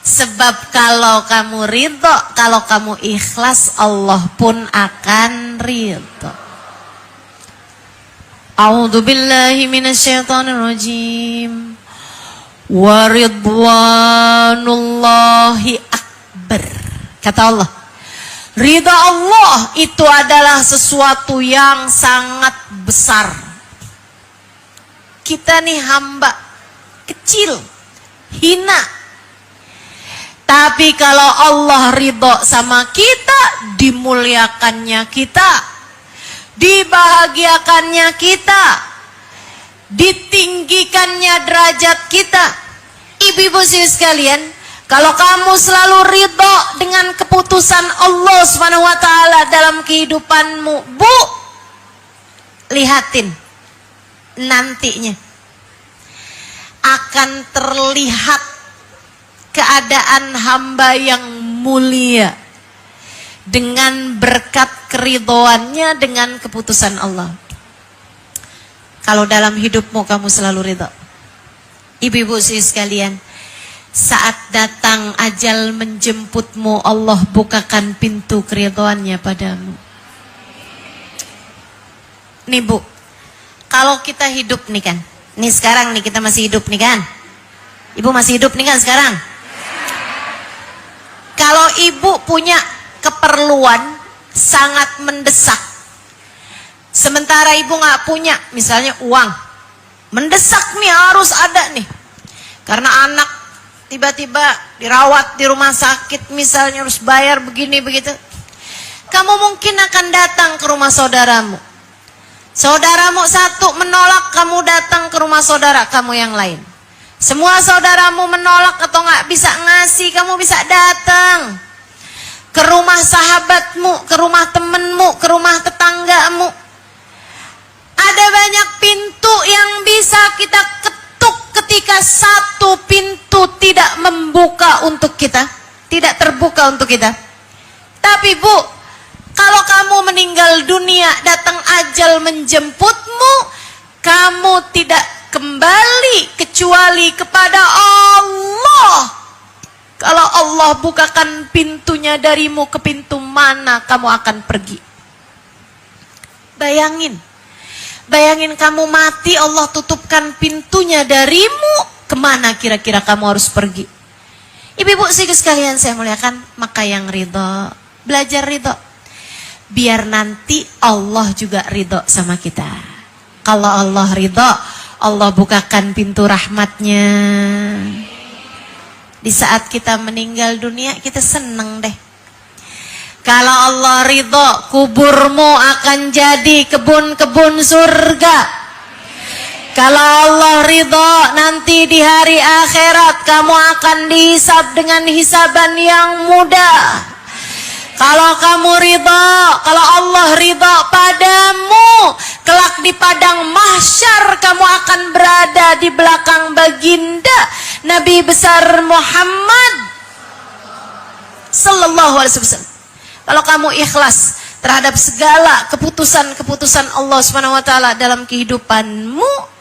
sebab kalau kamu ridho, kalau kamu ikhlas, Allah pun akan ridho. A'udzu billahi minasyaitonir rajim. Wa ridwanullahi akbar. Kata Allah, ridha Allah itu adalah sesuatu yang sangat besar. Kita nih hamba kecil, hina. Tapi kalau Allah ridho sama kita, dimuliakannya kita, dibahagiakannya kita, ditinggikannya derajat kita. Ibu-ibu sekalian, kalau kamu selalu ridho dengan keputusan Allah SWT dalam kehidupanmu, Bu, lihatin nantinya akan terlihat keadaan hamba yang mulia dengan berkat keridhoannya dengan keputusan Allah. Kalau dalam hidupmu kamu selalu ridho, Ibu-ibu sekalian, saat datang ajal menjemputmu, Allah bukakan pintu keridhaannya padamu. Nih Bu, kalau kita hidup nih kan, nih sekarang nih kita masih hidup nih kan, Ibu masih hidup nih kan sekarang. Kalau ibu punya keperluan sangat mendesak, sementara ibu nggak punya, misalnya uang, mendesak nih harus ada nih, karena anak tiba-tiba dirawat di rumah sakit, misalnya harus bayar begini begitu. Kamu mungkin akan datang ke rumah saudaramu. Saudaramu satu menolak, kamu datang ke rumah saudara kamu yang lain. Semua saudaramu menolak atau nggak bisa ngasih, kamu bisa datang ke rumah sahabatmu, ke rumah temenmu, ke rumah tetanggamu. Ada banyak pintu yang bisa kita ketuk ketika satu pintu tidak membuka untuk kita, tidak terbuka untuk kita. Tapi Bu, kalau kamu meninggal dunia, datang ajal menjemputmu, kamu tidak kembali kecuali kepada Allah. Kalau Allah bukakan pintunya darimu, ke pintu mana kamu akan pergi? Bayangin kamu mati, Allah tutupkan pintunya darimu, kemana kira-kira kamu harus pergi? Ibu-ibu sekalian saya muliakan, maka yang ridho, belajar ridho, biar nanti Allah juga ridho sama kita. Kalau Allah ridho, Allah bukakan pintu rahmatnya. Di saat kita meninggal dunia, kita seneng deh. Kalau Allah ridho, kuburmu akan jadi kebun-kebun surga. Kalau Allah ridho, nanti di hari akhirat kamu akan dihisab dengan hisaban yang mudah. Kalau kamu ridho, kalau Allah ridho padamu, kelak di padang mahsyar kamu akan berada di belakang baginda Nabi besar Muhammad sallallahu alaihi wasallam. Kalau kamu ikhlas terhadap segala keputusan-keputusan Allah Subhanahu wa taala dalam kehidupanmu,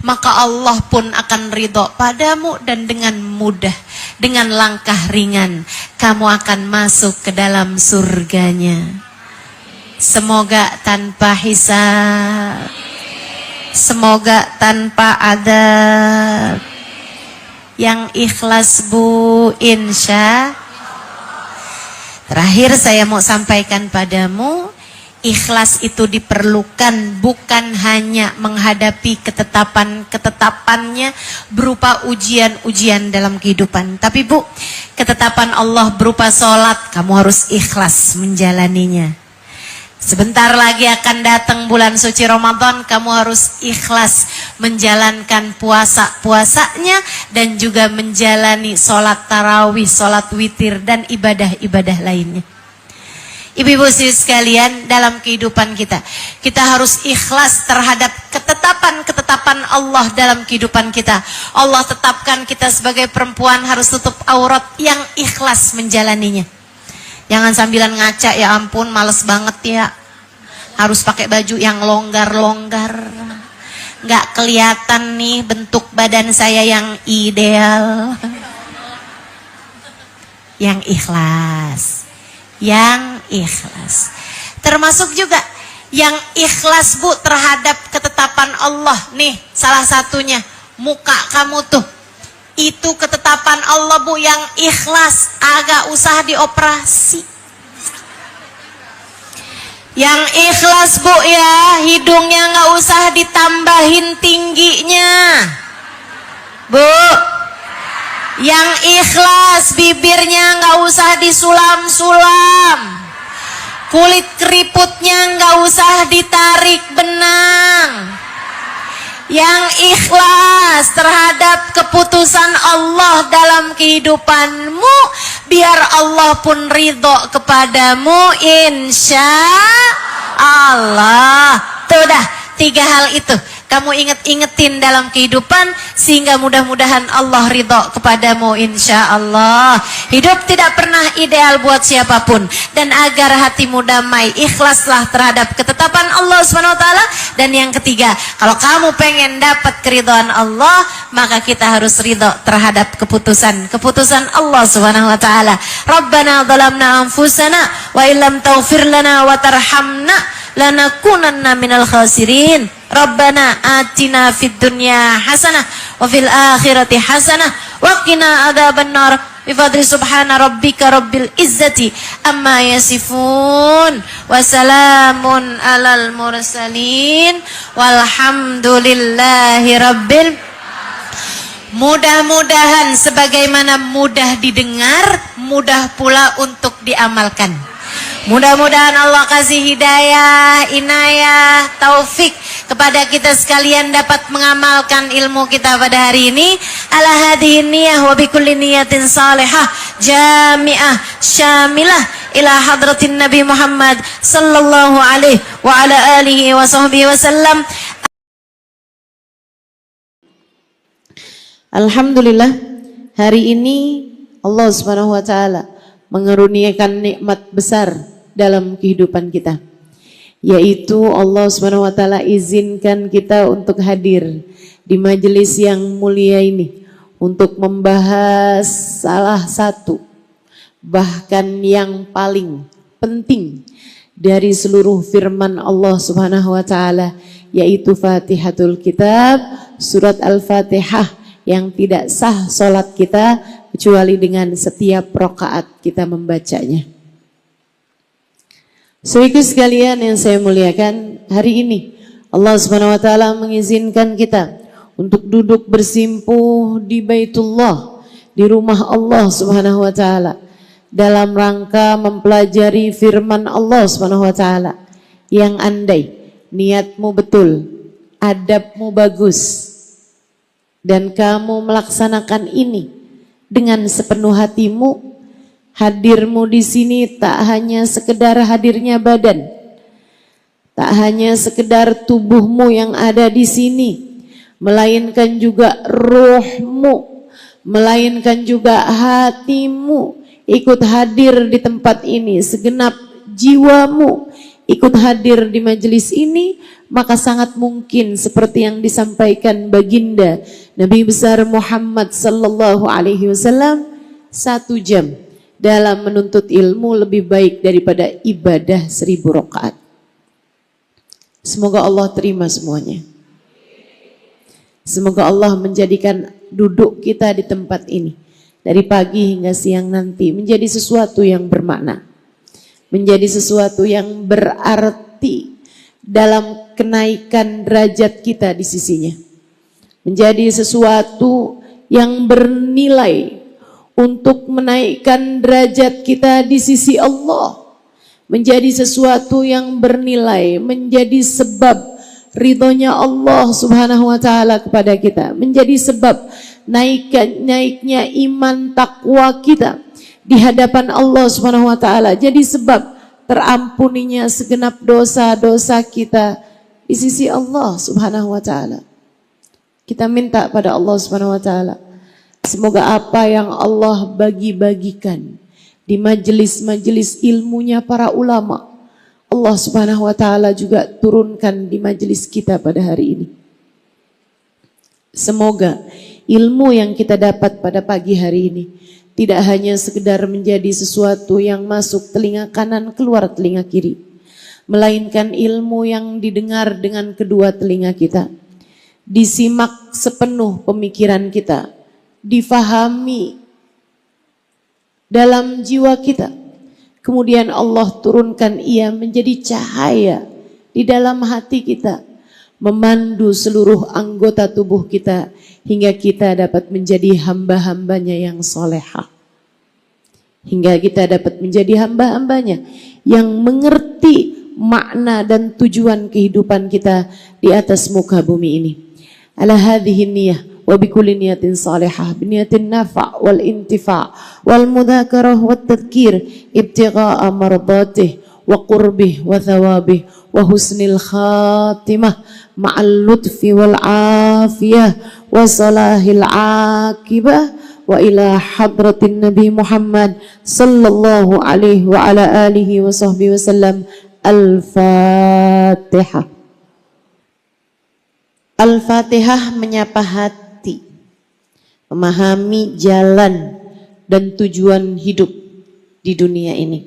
maka Allah pun akan ridho padamu, dan dengan mudah, dengan langkah ringan kamu akan masuk ke dalam surganya. Semoga tanpa hisab, semoga tanpa adab. Yang ikhlas Bu, insya. Terakhir saya mau sampaikan padamu, ikhlas itu diperlukan bukan hanya menghadapi ketetapannya berupa ujian-ujian dalam kehidupan. Tapi Bu, ketetapan Allah berupa sholat, kamu harus ikhlas menjalaninya. Sebentar lagi akan datang bulan suci Ramadan, kamu harus ikhlas menjalankan puasa-puasanya dan juga menjalani sholat tarawih, sholat witir, dan ibadah-ibadah lainnya. Ibu-ibu sekalian, dalam kehidupan kita harus ikhlas terhadap ketetapan-ketetapan Allah dalam kehidupan kita. Allah tetapkan kita sebagai perempuan harus tutup aurat, yang ikhlas menjalaninya. Jangan sambilan ngaca, ya ampun males banget ya, harus pakai baju yang longgar-longgar, nggak kelihatan nih bentuk badan saya yang ideal. Yang ikhlas, termasuk juga yang ikhlas Bu terhadap ketetapan Allah. Nih salah satunya, muka kamu tuh, itu ketetapan Allah Bu, yang ikhlas, agak usah dioperasi. Yang ikhlas Bu ya, hidungnya nggak usah ditambahin tingginya Bu. Yang ikhlas, bibirnya nggak usah disulam-sulam, kulit keriputnya nggak usah ditarik benang. Yang ikhlas terhadap keputusan Allah dalam kehidupanmu, biar Allah pun ridho kepadamu, insya Allah. Tuh dah, 3 hal itu kamu inget-ingetin dalam kehidupan, sehingga mudah-mudahan Allah ridho kepadamu, insya Allah. Hidup tidak pernah ideal buat siapapun, dan agar hatimu damai, ikhlaslah terhadap ketetapan Allah SWT Dan yang ketiga, kalau kamu pengen dapat keridhaan Allah, maka kita harus ridho terhadap keputusan Allah Subhanahu wa taala. Rabbana zalamna anfusana wa illam taghfir lana wa tarhamna lanakunanna minal khasirin. Rabbana atina fid dunya hasanah wa fil akhirati hasanah wa qina adzabannar. Bifadli subhana rabbika rabbil izzati amma yasifun wa salamun alal mursalin walhamdulillahi rabbil. Mudah-mudahan sebagaimana mudah didengar, mudah pula untuk diamalkan. Mudah-mudahan Allah kasih hidayah, inayah, taufik kepada kita sekalian dapat mengamalkan ilmu kita pada hari ini. Ala hadhihi niyah wa bikulli niyatin salihah jami'ah syamilah ila hadratin Nabi Muhammad sallallahu alaihi wa ala alihi wa sahbihi wasallam. Alhamdulillah, hari ini Allah Subhanahu wa taala mengaruniakan nikmat besar dalam kehidupan kita, yaitu Allah Subhanahu wa taala izinkan kita untuk hadir di majelis yang mulia ini untuk membahas salah satu, bahkan yang paling penting dari seluruh firman Allah Subhanahu wa taala, yaitu Fatihatul Kitab, surat Al-Fatihah, yang tidak sah solat kita kecuali dengan setiap rakaat kita membacanya. Saudaraku sekalian yang saya muliakan, hari ini Allah Subhanahu wa taala mengizinkan kita untuk duduk bersimpuh di Baitullah, di rumah Allah Subhanahu wa taala, dalam rangka mempelajari firman Allah Subhanahu wa taala yang andai niatmu betul, adabmu bagus, dan kamu melaksanakan ini dengan sepenuh hatimu, hadirmu di sini tak hanya sekedar hadirnya badan, tak hanya sekedar tubuhmu yang ada di sini, melainkan juga ruhmu, melainkan juga hatimu ikut hadir di tempat ini, segenap jiwamu ikut hadir di majelis ini. Maka sangat mungkin seperti yang disampaikan baginda Nabi besar Muhammad sallallahu alaihi wasallam, 1 jam dalam menuntut ilmu lebih baik daripada ibadah 1000 rakaat. Semoga Allah terima semuanya. Semoga Allah menjadikan duduk kita di tempat ini dari pagi hingga siang nanti menjadi sesuatu yang bermakna, menjadi sesuatu yang berarti dalam kenaikan derajat kita di sisinya, menjadi sesuatu yang bernilai untuk menaikkan derajat kita di sisi Allah, menjadi sesuatu yang bernilai, menjadi sebab ridhonya Allah Subhanahu wa taala kepada kita, menjadi sebab naiknya iman takwa kita di hadapan Allah Subhanahu wa taala, jadi sebab terampuninya segenap dosa-dosa kita di sisi Allah Subhanahu wa taala. Kita minta pada Allah Subhanahu wa taala, semoga apa yang Allah bagi-bagikan di majelis-majelis ilmunya para ulama, Allah Subhanahu wa taala juga turunkan di majelis kita pada hari ini. Semoga ilmu yang kita dapat pada pagi hari ini tidak hanya sekedar menjadi sesuatu yang masuk telinga kanan keluar telinga kiri, melainkan ilmu yang didengar dengan kedua telinga kita, disimak sepenuh pemikiran kita, difahami dalam jiwa kita, kemudian Allah turunkan ia menjadi cahaya di dalam hati kita, memandu seluruh anggota tubuh kita hingga kita dapat menjadi hamba-hambanya yang solehah, hingga kita dapat menjadi hamba-hambanya yang mengerti makna dan tujuan kehidupan kita di atas muka bumi ini. Ala hadhihi niyah wa bikulli niyatin salihah biniyatin nafa' wal intifa' wal mudzakarah wat tadhkir ibtigha'a mardatih wa qurbih wa thawabih wa husnil khatimah ma'al lutfi wal afiyah wa salahil akibah wa ila hadratin Nabi Muhammad sallallahu alaihi wa ala alihi wa sahbihi wasallam. Al-Fatihah. Al-Fatihah menyapa hati, memahami jalan dan tujuan hidup di dunia ini.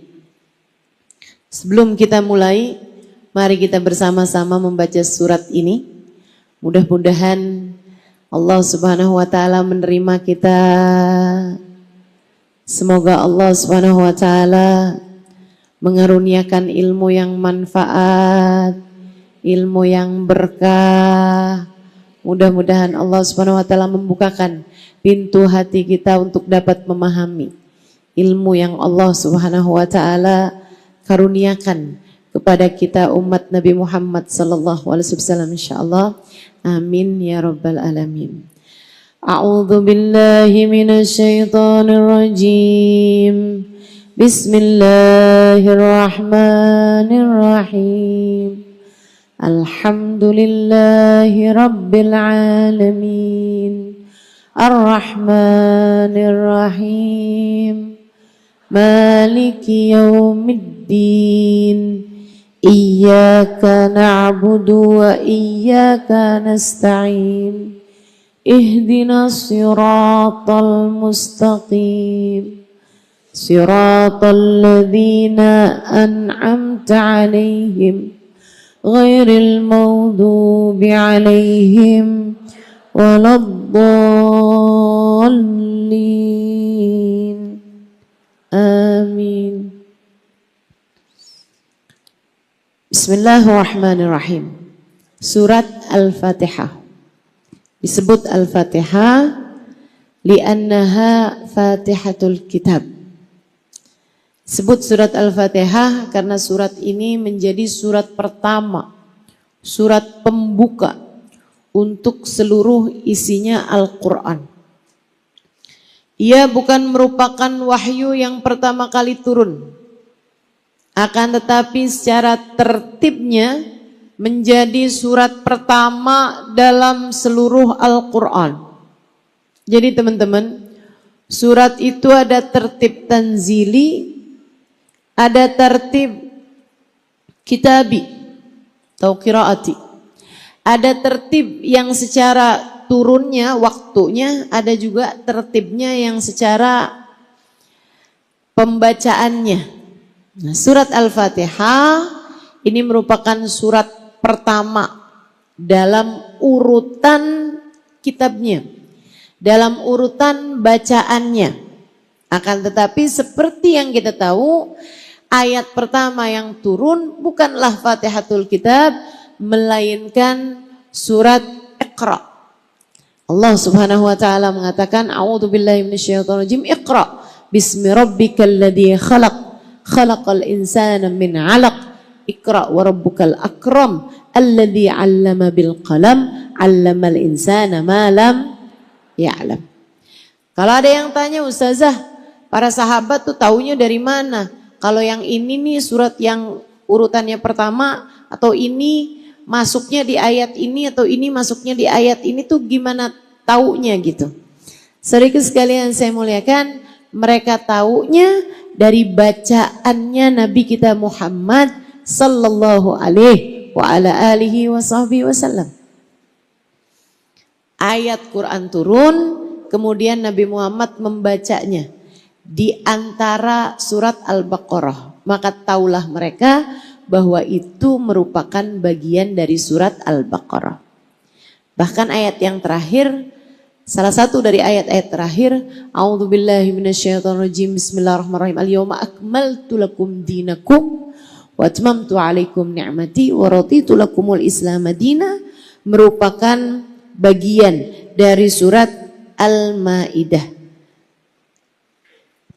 Sebelum kita mulai, mari kita bersama-sama membaca surat ini. Mudah-mudahan Allah Subhanahu wa taala menerima kita. Semoga Allah Subhanahu wa taala mengaruniakan ilmu yang manfaat, ilmu yang berkah. Mudah-mudahan Allah Subhanahu wa taala membukakan pintu hati kita untuk dapat memahami ilmu yang Allah Subhanahu wa taala karuniakan kepada kita umat Nabi Muhammad sallallahu alaihi wasallam insyaallah. Amin ya rabbal alamin. A'udzu billahi minasy syaithanir rajim. Bismillahirrahmanirrahim. Alhamdulillahi rabbil alamin. Ar-Rahmanir Rahim. Maliki yaumiddin. Iyyaka na'budu wa iyyaka nasta'in. Ihdinas siratal mustaqim. Siratal ladzina an'amta 'alaihim ghairil maghdubi 'alaihim waladdallin. Amin. Bismillahirrahmanirrahim. Surat Al-Fatihah. Disebut Al-Fatihah li'annaha Fatihatul Kitab. Disebut surat Al-Fatihah karena surat ini menjadi surat pertama, surat pembuka untuk seluruh isinya Al-Quran. Ia bukan merupakan wahyu yang pertama kali turun, akan tetapi secara tertibnya menjadi surat pertama dalam seluruh Al-Quran. Jadi teman-teman, surat itu ada tertib tanzili, ada tertib kitabi atau qiraati. Ada tertib yang secara turunnya, waktunya, ada juga tertibnya yang secara pembacaannya. Nah, surat Al-Fatihah ini merupakan surat pertama dalam urutan kitabnya, dalam urutan bacaannya. Akan tetapi seperti yang kita tahu, ayat pertama yang turun bukanlah Fatihatul Kitab, melainkan surat Iqra. Allah Subhanahu wa taala mengatakan, A'udzu billahi minasyaitonir rajim. Iqra bismi rabbikal ladzi khalaq. Khalaqal insana min 'alaq. Iqra wa rabbukal akram alladzi 'allama bil qalam 'allamal insana ma lam ya'lam. Kalau ada yang tanya, Ustazah, para sahabat tuh taunya dari mana? Kalau yang ini nih surat yang urutannya pertama, atau ini masuknya di ayat ini, atau ini masuknya di ayat ini, tuh gimana taunya gitu? Saudara sekalian saya muliakan, mereka taunya dari bacaannya Nabi kita Muhammad sallallahu alaihi wa ala alihi wa sahbihi wasallam. Ayat Quran turun, kemudian Nabi Muhammad membacanya di antara surat Al-Baqarah. Maka taulah mereka bahwa itu merupakan bagian dari surat Al-Baqarah. Bahkan ayat yang terakhir, salah satu dari ayat-ayat terakhir, A'udzu billahi minasyaitonir rajim. Bismillahirrahmanirrahim. Al-yauma akmaltu lakum dinakum wa atmamtu 'alaikum ni'mati wa raditu lakumul Islam madina, merupakan bagian dari surat Al-Maidah.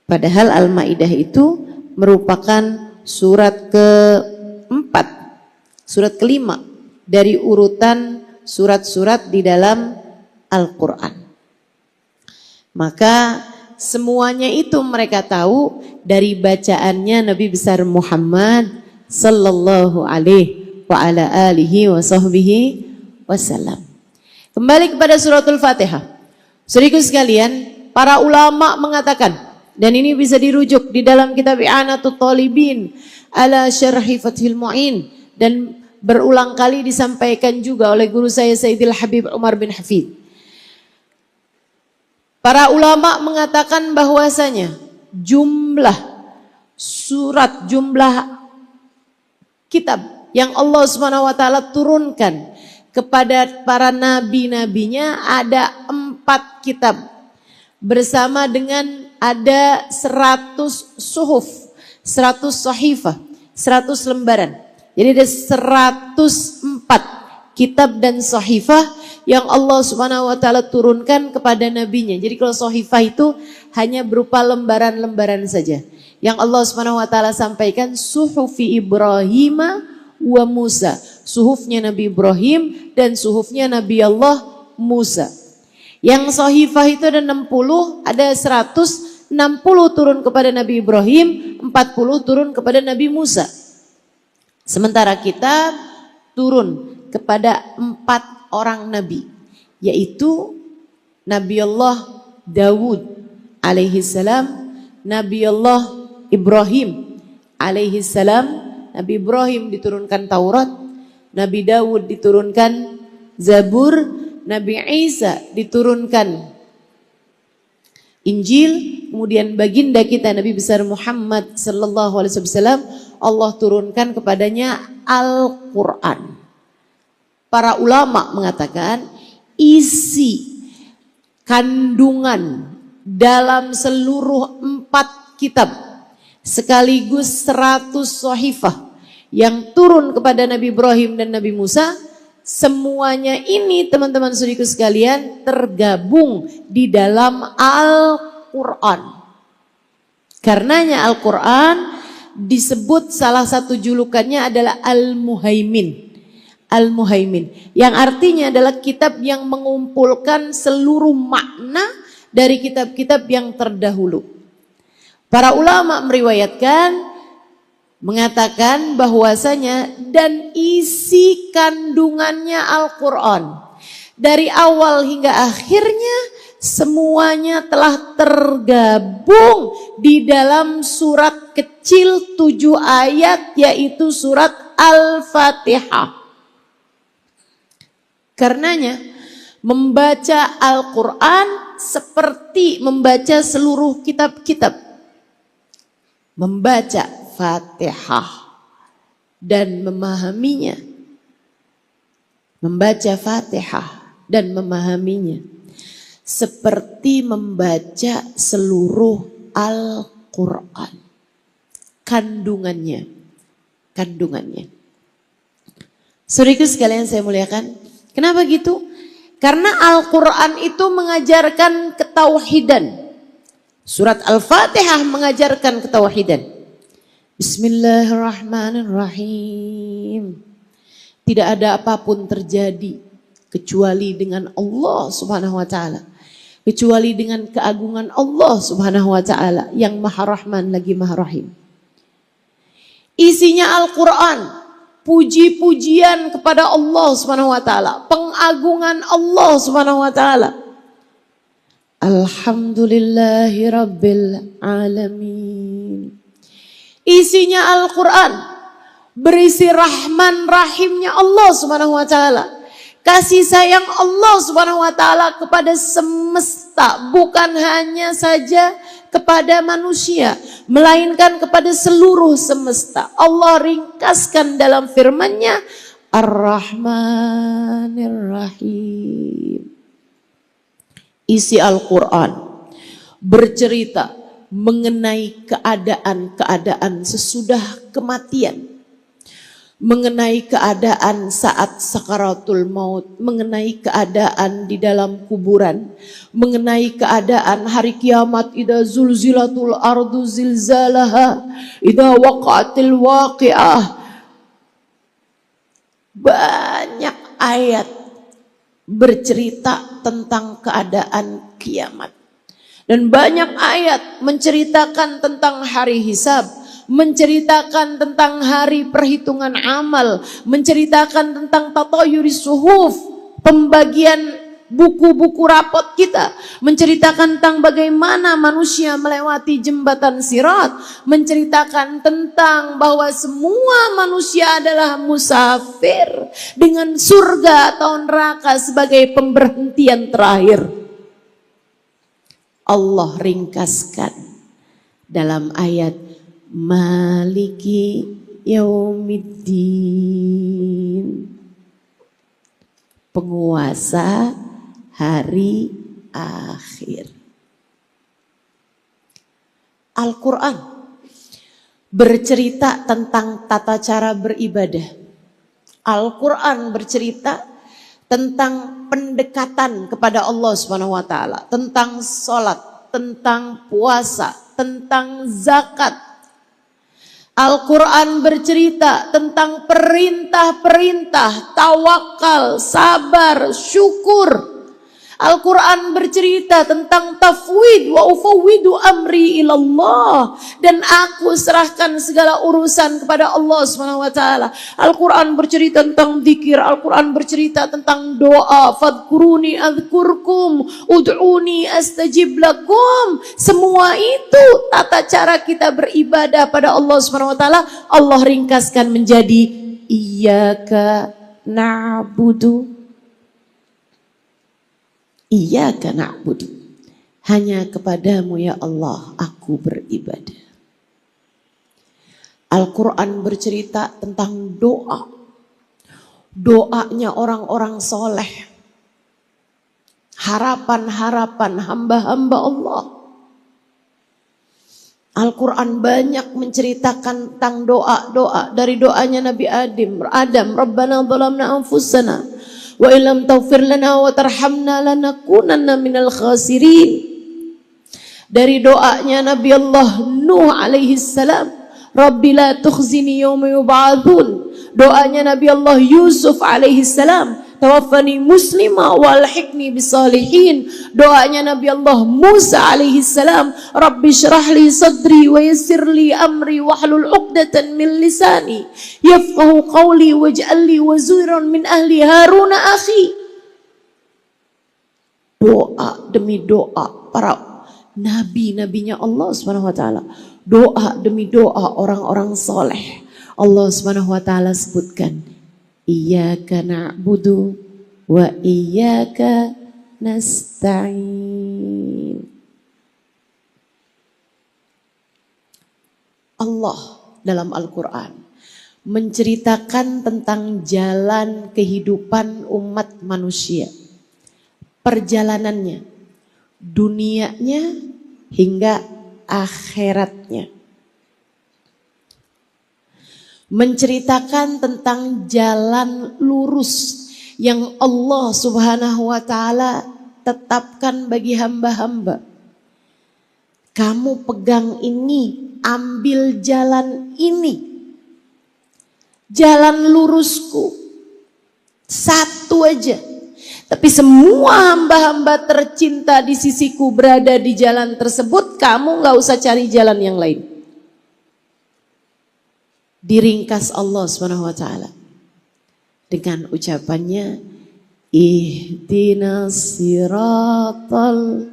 Padahal Al-Maidah itu merupakan surat keempat, surat kelima dari urutan surat-surat di dalam Al-Quran. Maka semuanya itu mereka tahu dari bacaannya Nabi besar Muhammad sallallahu alaihi wa ala alihi wa sahbihi wasallam. Kembali kepada suratul Fatihah. Saudaraku sekalian, para ulama mengatakan, dan ini bisa dirujuk di dalam kitab I'anatul Talibin ala Syarhi Fathil Mu'in, dan berulang kali disampaikan juga oleh guru saya Sayyidil Habib Umar bin Hafid. Para ulama mengatakan bahwasanya jumlah surat, jumlah kitab yang Allah Subhanahu wa taala turunkan kepada para nabi-nabinya ada 4 kitab. Bersama dengan ada 100 suhuf, 100 sahifah, 100 lembaran. Jadi ada 104 kitab dan sahifah yang Allah Subhanahu wa taala turunkan kepada nabinya. Jadi kalau sahifah itu hanya berupa lembaran-lembaran saja. Yang Allah Subhanahu wa taala sampaikan suhufi Ibrahim wa Musa. Suhufnya Nabi Ibrahim dan suhufnya Nabi Allah Musa. Yang sahifah itu ada 60, ada 160 turun kepada Nabi Ibrahim, 40 turun kepada Nabi Musa. Sementara kitab turun kepada 4 orang nabi, yaitu Nabi Allah Dawud alaihi salam, Nabi Allah Ibrahim alaihi salam. Nabi Ibrahim diturunkan Taurat, Nabi Dawud diturunkan Zabur, Nabi Isa diturunkan Injil, kemudian baginda kita Nabi besar Muhammad sallallahu alaihi wasallam Allah turunkan kepadanya Al-Qur'an. Para ulama mengatakan isi kandungan dalam seluruh 4 kitab sekaligus 100 sahifah yang turun kepada Nabi Ibrahim dan Nabi Musa, semuanya ini teman-teman saudaraku sekalian tergabung di dalam Al-Quran. Karenanya Al-Quran disebut salah satu julukannya adalah Al-Muhaimin. Al-Muhaimin yang artinya adalah kitab yang mengumpulkan seluruh makna dari kitab-kitab yang terdahulu. Para ulama meriwayatkan mengatakan bahwasanya dan isi kandungannya Al-Quran dari awal hingga akhirnya semuanya telah tergabung di dalam surat kecil 7 ayat, yaitu surat Al-Fatihah. Karenanya membaca Al-Quran seperti membaca seluruh kitab-kitab. Membaca Fatihah dan memahaminya. Membaca Fatihah dan memahaminya seperti membaca seluruh Al-Quran. Kandungannya. Saudaraku sekalian saya muliakan. Kenapa gitu? Karena Al-Quran itu mengajarkan ketauhidan. Surat Al-Fatihah mengajarkan ketauhidan. Bismillahirrahmanirrahim. Tidak ada apapun terjadi kecuali dengan Allah Subhanahu wa taala. Kecuali dengan keagungan Allah Subhanahu wa taala yang Maha Rahman lagi Maha Rahim. Isinya Al-Qur'an, puji-pujian kepada Allah Subhanahu wa taala, pengagungan Allah Subhanahu wa taala. Alhamdulillahi Rabbil Alamin. Isinya Al-Quran berisi rahman rahimnya Allah Subhanahu wa taala. Kasih sayang Allah Subhanahu wa taala kepada semesta, bukan hanya saja kepada manusia, melainkan kepada seluruh semesta. Allah ringkaskan dalam firman-Nya Ar-Rahmanir Rahim. Isi Al-Quran bercerita mengenai keadaan-keadaan sesudah kematian, mengenai keadaan saat sakaratul maut, mengenai keadaan di dalam kuburan, mengenai keadaan hari kiamat, idza zulzilatul ardu zilzalaha, idza waqa'atil waqi'ah. Banyak ayat bercerita tentang keadaan kiamat. Dan banyak ayat menceritakan tentang hari hisab, menceritakan tentang hari perhitungan amal, menceritakan tentang tatayuri suhuf, pembagian buku-buku rapot kita menceritakan tentang bagaimana manusia melewati jembatan Sirat, menceritakan tentang bahwa semua manusia adalah musafir dengan surga atau neraka sebagai pemberhentian terakhir. Allah ringkaskan dalam ayat Maliki Yaumiddin, penguasa hari akhir. Al-Quran bercerita tentang tata cara beribadah. Al-Quran bercerita tentang pendekatan kepada Allah Subhanahu wa taala, tentang sholat, tentang puasa, tentang zakat. Al-Quran bercerita tentang perintah-perintah, tawakal, sabar, syukur. Al-Quran bercerita tentang tafwid, wa ufawwidu amri ilallah, dan aku serahkan segala urusan kepada Allah SWT. Al-Quran bercerita tentang zikir, Al-Quran bercerita tentang doa, fadkuruni adzkurkum, ud'uni astajib lakum. Semua itu tata cara kita beribadah pada Allah SWT. Allah ringkaskan menjadi iyyaka na'budu, iyyaka na'budu, hanya kepadamu ya Allah aku beribadah. Al-Quran bercerita tentang doa, doanya orang-orang soleh, harapan-harapan hamba-hamba Allah. Al-Quran banyak menceritakan tentang doa-doa, dari doanya Nabi Adam, Rabbana zalamna anfusana wa illam taghfir lana wa tarhamna lanakunanna minal khasirin. Dari doanya Nabi Allah Nuh alaihi salam, Rabbi la tukhzini yawma yub'atsun. Doanya Nabi Allah Yusuf alaihi salam, tawaffani muslima walhiqni bisalihin. Doanya Nabi Allah Musa alaihi salam, Rabbi syrah li sadri wa yassir li amri wahlul 'uqdatan min lisani yafqahu qawli waj'al li waziran min ahli Harun akhi. Doa demi doa para nabi-nabinya Allah Subhanahu wa taala, doa demi doa orang-orang soleh. Allah Subhanahu wa taala sebutkan iyyaka na'budu wa iyyaka nasta'in. Allah dalam Al-Quran menceritakan tentang jalan kehidupan umat manusia, perjalanannya, dunianya hingga akhiratnya. Menceritakan tentang jalan lurus yang Allah Subhanahu wa taala tetapkan bagi hamba-hamba. Kamu pegang ini, ambil jalan ini. Jalan lurusku satu aja. Tapi semua hamba-hamba tercinta di sisiku berada di jalan tersebut, kamu gak usah cari jalan yang lain. Diringkas Allah SWT dengan ucapannya ihdinas siratal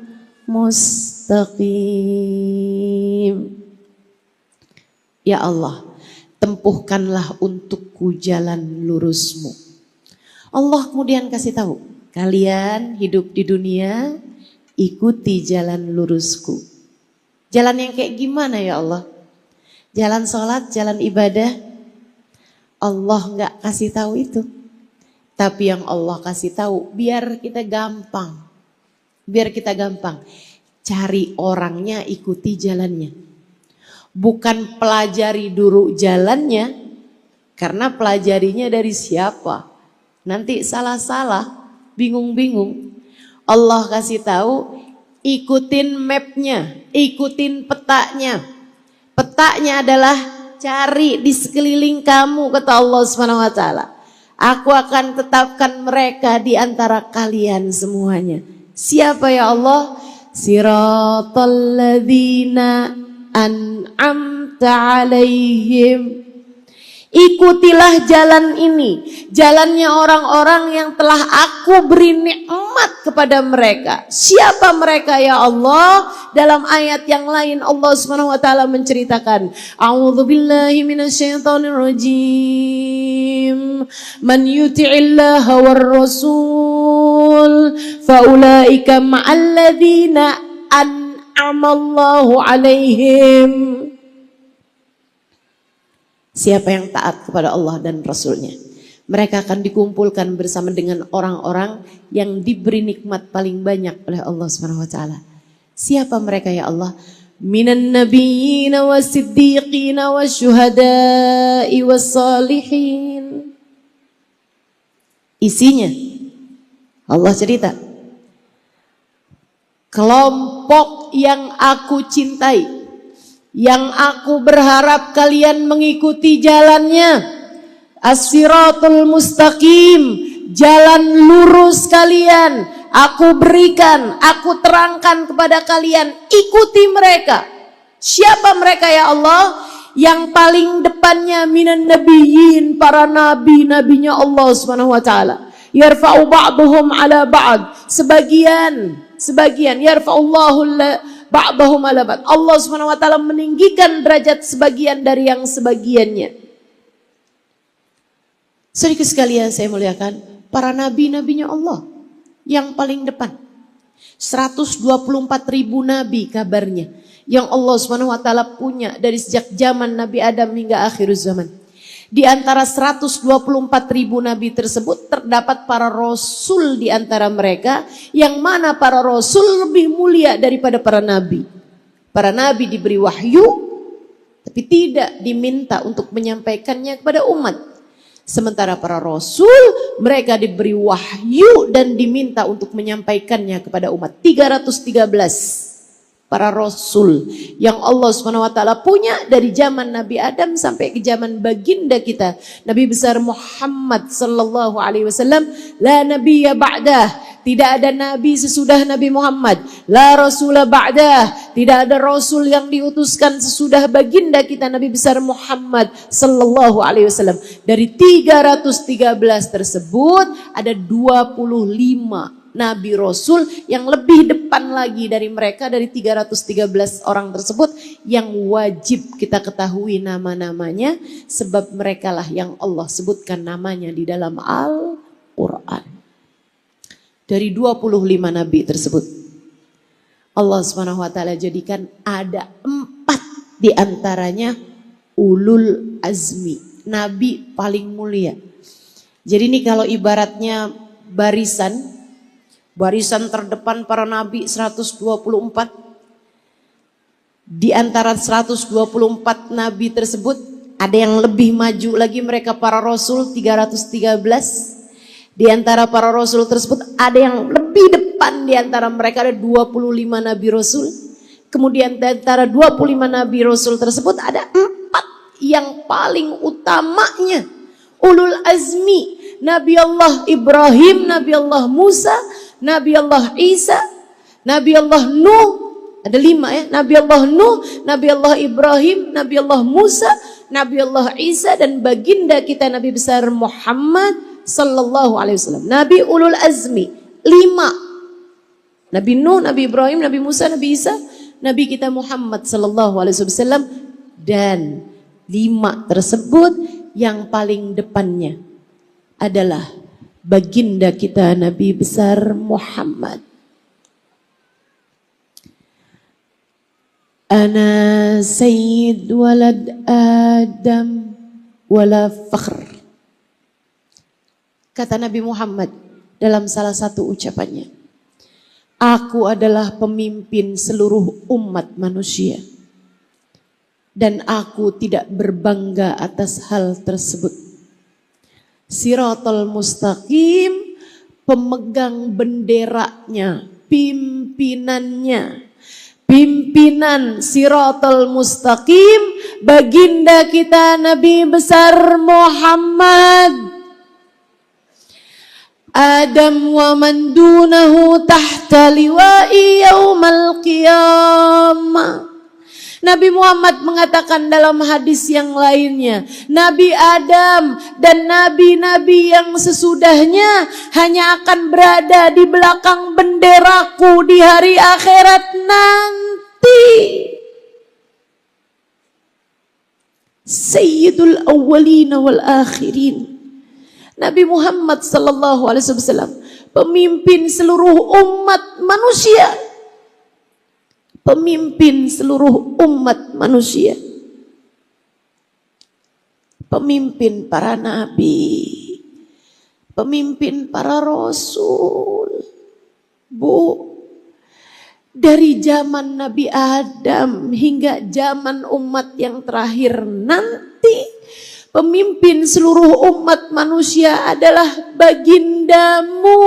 mustaqim. Ya Allah, tempuhkanlah untukku jalan lurusmu. Allah kemudian kasih tahu, kalian hidup di dunia, ikuti jalan lurusku. Jalan yang kayak gimana ya Allah? Jalan sholat, jalan ibadah? Allah nggak kasih tahu itu. Tapi yang Allah kasih tahu, biar kita gampang. Biar kita gampang. Cari orangnya, ikuti jalannya. Bukan pelajari dulu jalannya, karena pelajarinya dari siapa. Nanti salah-salah, bingung-bingung. Allah kasih tahu, ikutin mapnya, ikutin petanya. Petanya adalah cari di sekeliling kamu, kata Allah Subhanahu wa taala. Aku akan tetapkan mereka di antara kalian semuanya. Siapa ya Allah? Siratal ladzina an'amta alaihim. Ikutilah jalan ini, jalannya orang-orang yang telah aku beri nikmat nikmat kepada mereka. Siapa mereka ya Allah? Dalam ayat yang lain Allah Subhanahu wa taala menceritakan, A'udzubillahi minasyaitonirrajim. Man yuti'illaha war rasul faulaika ma'alladzina an'amallahu alaihim. Siapa yang taat kepada Allah dan Rasulnya, mereka akan dikumpulkan bersama dengan orang-orang yang diberi nikmat paling banyak oleh Allah Subhanahu wa taala. Siapa mereka ya Allah? Minan nabiyyin was-siddiqin wasyuhada'i was-salihin. Isinya Allah cerita, kelompok yang aku cintai, yang aku berharap kalian mengikuti jalannya, as-siratul mustaqim, jalan lurus kalian, aku berikan, aku terangkan kepada kalian, ikuti mereka. Siapa mereka ya Allah? Yang paling depannya minan nabiyyin, para nabi-nabinya Allah Subhanahu wa taala. Yarfa'u ba'duhum 'ala ba'd, sebagian yarfa'ullahu ba'dahum 'ala ba'd. Allah Subhanahu wa taala meninggikan derajat sebagian dari yang sebagiannya. Saudara sekalian saya muliakan, para nabi-nabinya Allah yang paling depan. 124.000 nabi kabarnya yang Allah Subhanahu wa taala punya dari sejak zaman Nabi Adam hingga akhir zaman. Di antara 124.000 nabi tersebut terdapat para rasul di antara mereka, yang mana para rasul lebih mulia daripada para nabi. Para nabi diberi wahyu tapi tidak diminta untuk menyampaikannya kepada umat. Sementara para rasul mereka diberi wahyu dan diminta untuk menyampaikannya kepada umat. 313 para rasul yang Allah Subhanahu wa taala punya dari zaman Nabi Adam sampai ke zaman baginda kita Nabi besar Muhammad sallallahu alaihi wasallam. La nabiyya ba'dah, tidak ada nabi sesudah Nabi Muhammad. La rasula ba'dah, tidak ada rasul yang diutuskan sesudah baginda kita Nabi besar Muhammad sallallahu alaihi wasallam. Dari 313 tersebut ada 25 nabi rasul yang lebih depan lagi dari mereka, dari 313 orang tersebut yang wajib kita ketahui nama-namanya, sebab merekalah yang Allah sebutkan namanya di dalam Al-Quran. Dari 25 nabi tersebut Allah Subhanahu wa taala jadikan ada 4 di antaranya ulul azmi, nabi paling mulia. Jadi ini kalau ibaratnya barisan terdepan para nabi 124. Di antara 124 nabi tersebut ada yang lebih maju lagi, mereka para rasul 313. Di antara para rasul tersebut ada yang lebih depan, di antara mereka ada 25 nabi rasul. Kemudian di antara 25 nabi rasul tersebut ada 4 yang paling utamanya ulul azmi. Nabi Allah Ibrahim, Nabi Allah Musa, Nabi Allah Isa, Nabi Allah Nuh. Ada 5 ya. Nabi Allah Nuh, Nabi Allah Ibrahim, Nabi Allah Musa, Nabi Allah Isa, dan baginda kita Nabi besar Muhammad sallallahu alaihi wasallam. Nabi ulul azmi 5. Nabi Nuh, Nabi Ibrahim, Nabi Musa, Nabi Isa, Nabi kita Muhammad sallallahu alaihi wasallam. Dan 5 tersebut yang paling depannya adalah baginda kita Nabi besar Muhammad. Ana sayyid walad Adam wala fakhr. Kata Nabi Muhammad dalam salah satu ucapannya, aku adalah pemimpin seluruh umat manusia dan aku tidak berbangga atas hal tersebut. Siratal mustaqim, pemegang benderanya, pimpinannya, pimpinan Siratal mustaqim, baginda kita Nabi besar Muhammad. Adam wa man dunahu tahta liwa'i yaumal qiyamah. Nabi Muhammad mengatakan dalam hadis yang lainnya, Nabi Adam dan nabi-nabi yang sesudahnya hanya akan berada di belakang benderaku di hari akhirat nanti. Sayyidul awwalin wal akhirin. Nabi Muhammad sallallahu alaihi wasallam, pemimpin seluruh umat manusia. Pemimpin seluruh umat manusia. Pemimpin para nabi. Pemimpin para rasul. Bu, dari zaman Nabi Adam hingga zaman umat yang terakhir nanti, pemimpin seluruh umat manusia adalah bagindamu,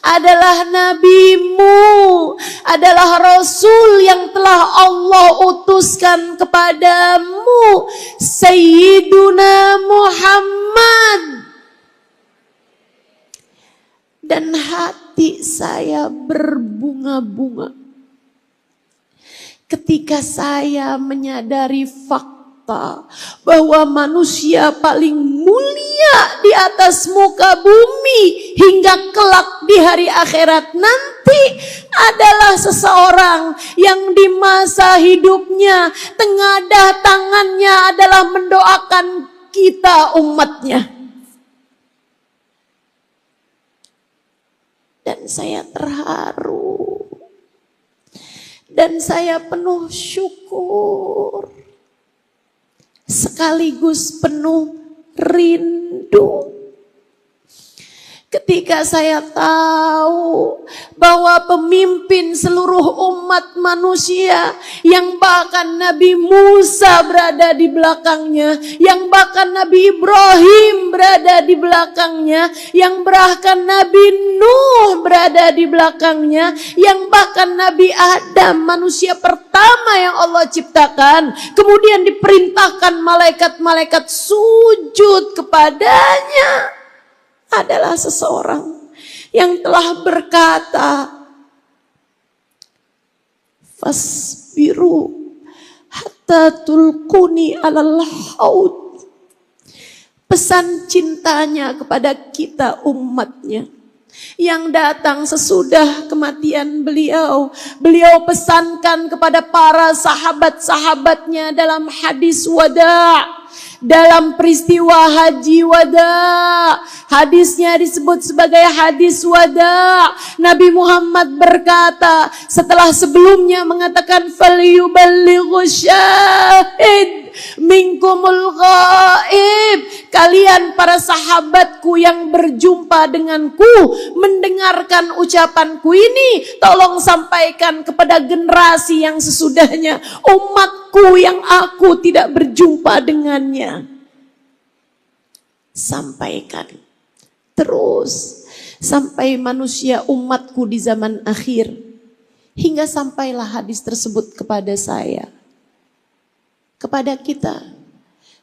adalah nabimu, adalah rasul yang telah Allah utuskan kepadamu, Sayyiduna Muhammad. Dan hati saya berbunga-bunga ketika saya menyadari fakta bahwa manusia paling mulia di atas muka bumi hingga kelak di hari akhirat nanti adalah seseorang yang di masa hidupnya tengadah tangannya adalah mendoakan kita umatnya. Dan saya terharu dan saya penuh syukur sekaligus penuh rindu ketika saya tahu bahwa pemimpin seluruh umat manusia yang bahkan Nabi Musa berada di belakangnya, yang bahkan Nabi Ibrahim berada di belakangnya, yang bahkan Nabi Nuh berada di belakangnya, yang bahkan Nabi Adam manusia pertama yang Allah ciptakan kemudian diperintahkan malaikat-malaikat sujud kepadanya, adalah seseorang yang telah berkata, fasbiru hatta tulquni alal haud. Pesan cintanya kepada kita umatnya yang datang sesudah kematian beliau. Beliau pesankan kepada para sahabat-sahabatnya dalam hadis wada', dalam peristiwa haji wada. Hadisnya disebut sebagai hadis wada. Nabi Muhammad berkata setelah sebelumnya mengatakan falyuballighu syahid minkumul ghaib. Kalian para sahabatku yang berjumpa denganku mendengarkan ucapanku ini, tolong sampaikan kepada generasi yang sesudahnya, umatku yang aku tidak berjumpa dengannya. Sampaikan terus sampai manusia umatku di zaman akhir, hingga sampailah hadis tersebut kepada saya, kepada kita,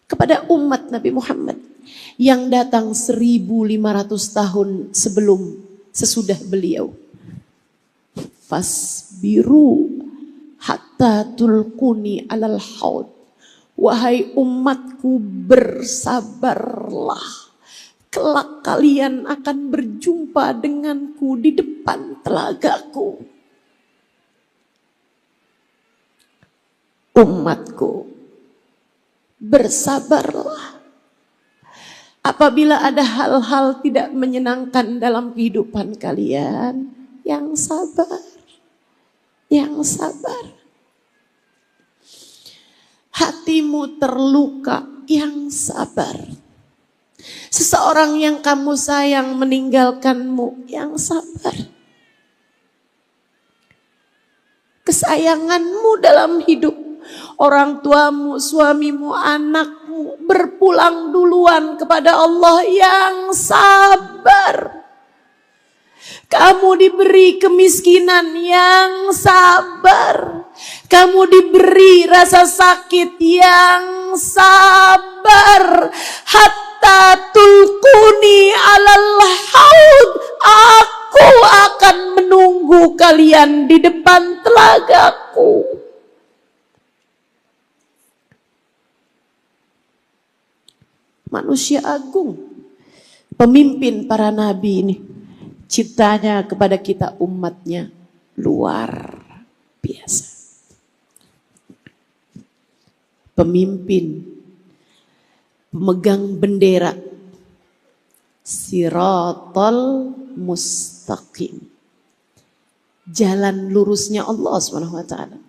kepada umat Nabi Muhammad yang datang 1500 tahun sesudah beliau. Fasbiru hatta tulquni alal haud. Wahai umatku, bersabarlah, kelak kalian akan berjumpa denganku di depan telagaku. Umatku, bersabarlah. Apabila ada hal-hal tidak menyenangkan dalam kehidupan kalian, yang sabar, yang sabar. Hatimu terluka, yang sabar. Seseorang yang kamu sayang meninggalkanmu, yang sabar. Kesayanganmu dalam hidup, orang tuamu, suamimu, anakmu berpulang duluan kepada Allah, yang sabar. Kamu diberi kemiskinan, yang sabar. Kamu diberi rasa sakit, yang sabar. Hatta tulquni alal haud. Aku akan menunggu kalian di depan telagaku. manusia agung, pemimpin para nabi ini. Cintanya kepada kita umatnya luar biasa. Pemimpin, pemegang bendera Siratal Mustaqim, jalan lurusnya Allah Subhanahu wa taala.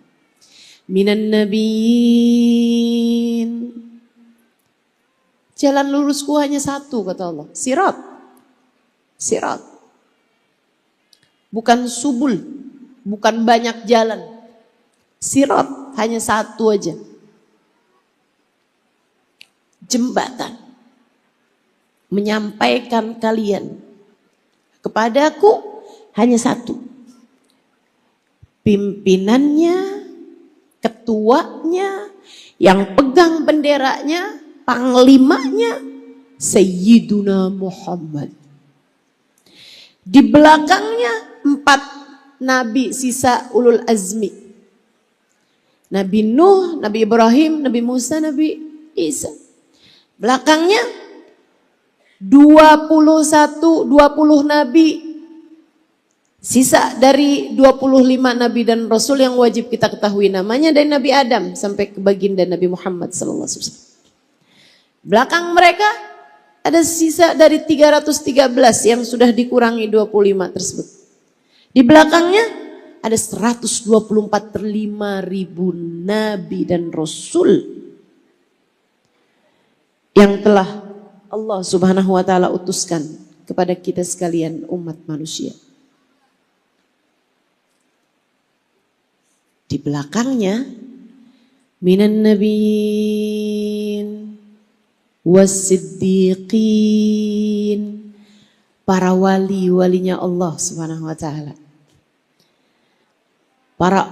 Minan nabiyyin, jalan lurusku hanya satu kata Allah, sirat. Sirat. Bukan subul, bukan banyak jalan. Sirat hanya satu aja. Jembatan menyampaikan kalian kepadaku hanya satu. Pimpinannya, ketuanya, yang pegang benderanya, panglimanya Sayyiduna Muhammad. Di belakangnya 4 nabi sisa ulul azmi. Nabi Nuh, Nabi Ibrahim, Nabi Musa, Nabi Isa. Belakangnya 20 nabi sisa dari 25 nabi dan rasul yang wajib kita ketahui namanya, dari Nabi Adam sampai ke baginda Nabi Muhammad sallallahu alaihi wasallam. Belakang mereka ada sisa dari 313 yang sudah dikurangi 25 tersebut. Di belakangnya ada 124 per 5.000 nabi dan rasul yang telah Allah Subhanahu wa taala utuskan kepada kita sekalian umat manusia. Di belakangnya minan nabiyyin was-siddiqin, para wali-walinya Allah Subhanahu wa taala. Para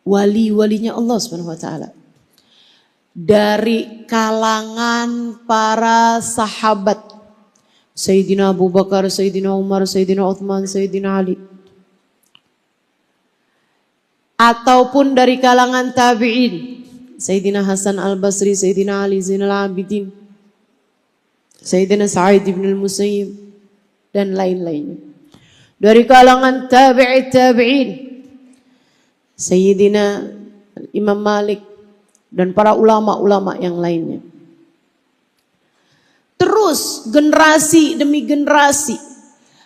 wali-walinya Allah Subhanahu wa taala. Dari kalangan para sahabat, Sayyidina Abu Bakar, Sayyidina Umar, Sayyidina Uthman, Sayyidina Ali. Ataupun dari kalangan tabi'in, Sayyidina Hasan al-Basri, Sayyidina Ali Zainal Abidin, Sayyidina Sa'id ibn al-Musayyib, dan lain-lainnya. Dari kalangan tabi'in, Sayyidina Imam Malik, dan para ulama-ulama yang lainnya. Terus generasi demi generasi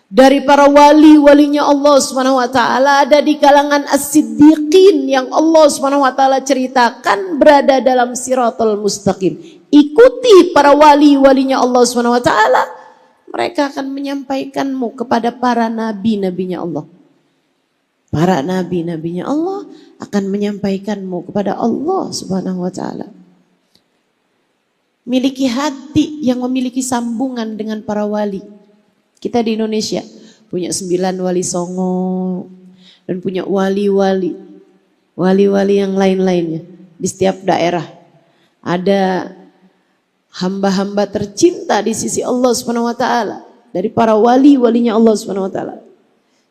dari para wali-walinya Allah Subhanahu wa taala ada di kalangan as-siddiqin yang Allah Subhanahu wa taala ceritakan berada dalam siratal mustaqim. Ikuti para wali-walinya Allah Subhanahu wa taala, mereka akan menyampaikanmu kepada para nabi-nabinya Allah. Para nabi-nabinya Allah akan menyampaikanmu kepada Allah Subhanahu wa taala. Miliki hati yang memiliki sambungan dengan para wali. Kita di Indonesia punya 9 wali songo dan punya wali-wali yang lain-lainnya. Di setiap daerah ada hamba-hamba tercinta di sisi Allah Subhanahu wa taala dari para wali-walinya Allah Subhanahu wa taala.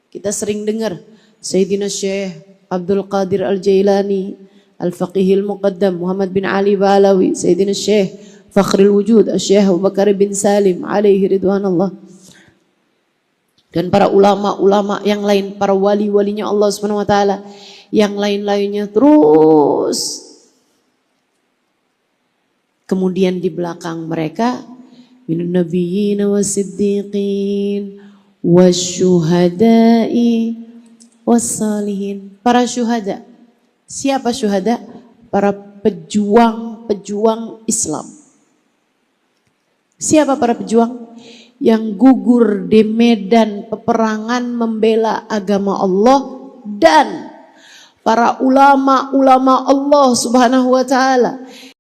Kita sering dengar Sayyidina Syekh Abdul Qadir Al-Jailani, Al-Faqihil Muqaddam Muhammad bin Ali Balawi, Sayyidina Syekh Fakhrul Wujud Syekh Abu Bakar bin Salim alaihi ridwanullah. Dan para ulama-ulama yang lain, para wali-walinya Allah Subhanahu wa taala yang lain-lainnya terus. Kemudian di belakang mereka minun nabiyyin was-siddiqin wasyuhada'i wassalihin, para syuhada. Siapa syuhada? Para pejuang-pejuang Islam. Siapa para pejuang? Yang gugur di medan peperangan membela agama Allah, dan para ulama-ulama Allah Subhanahu wa taala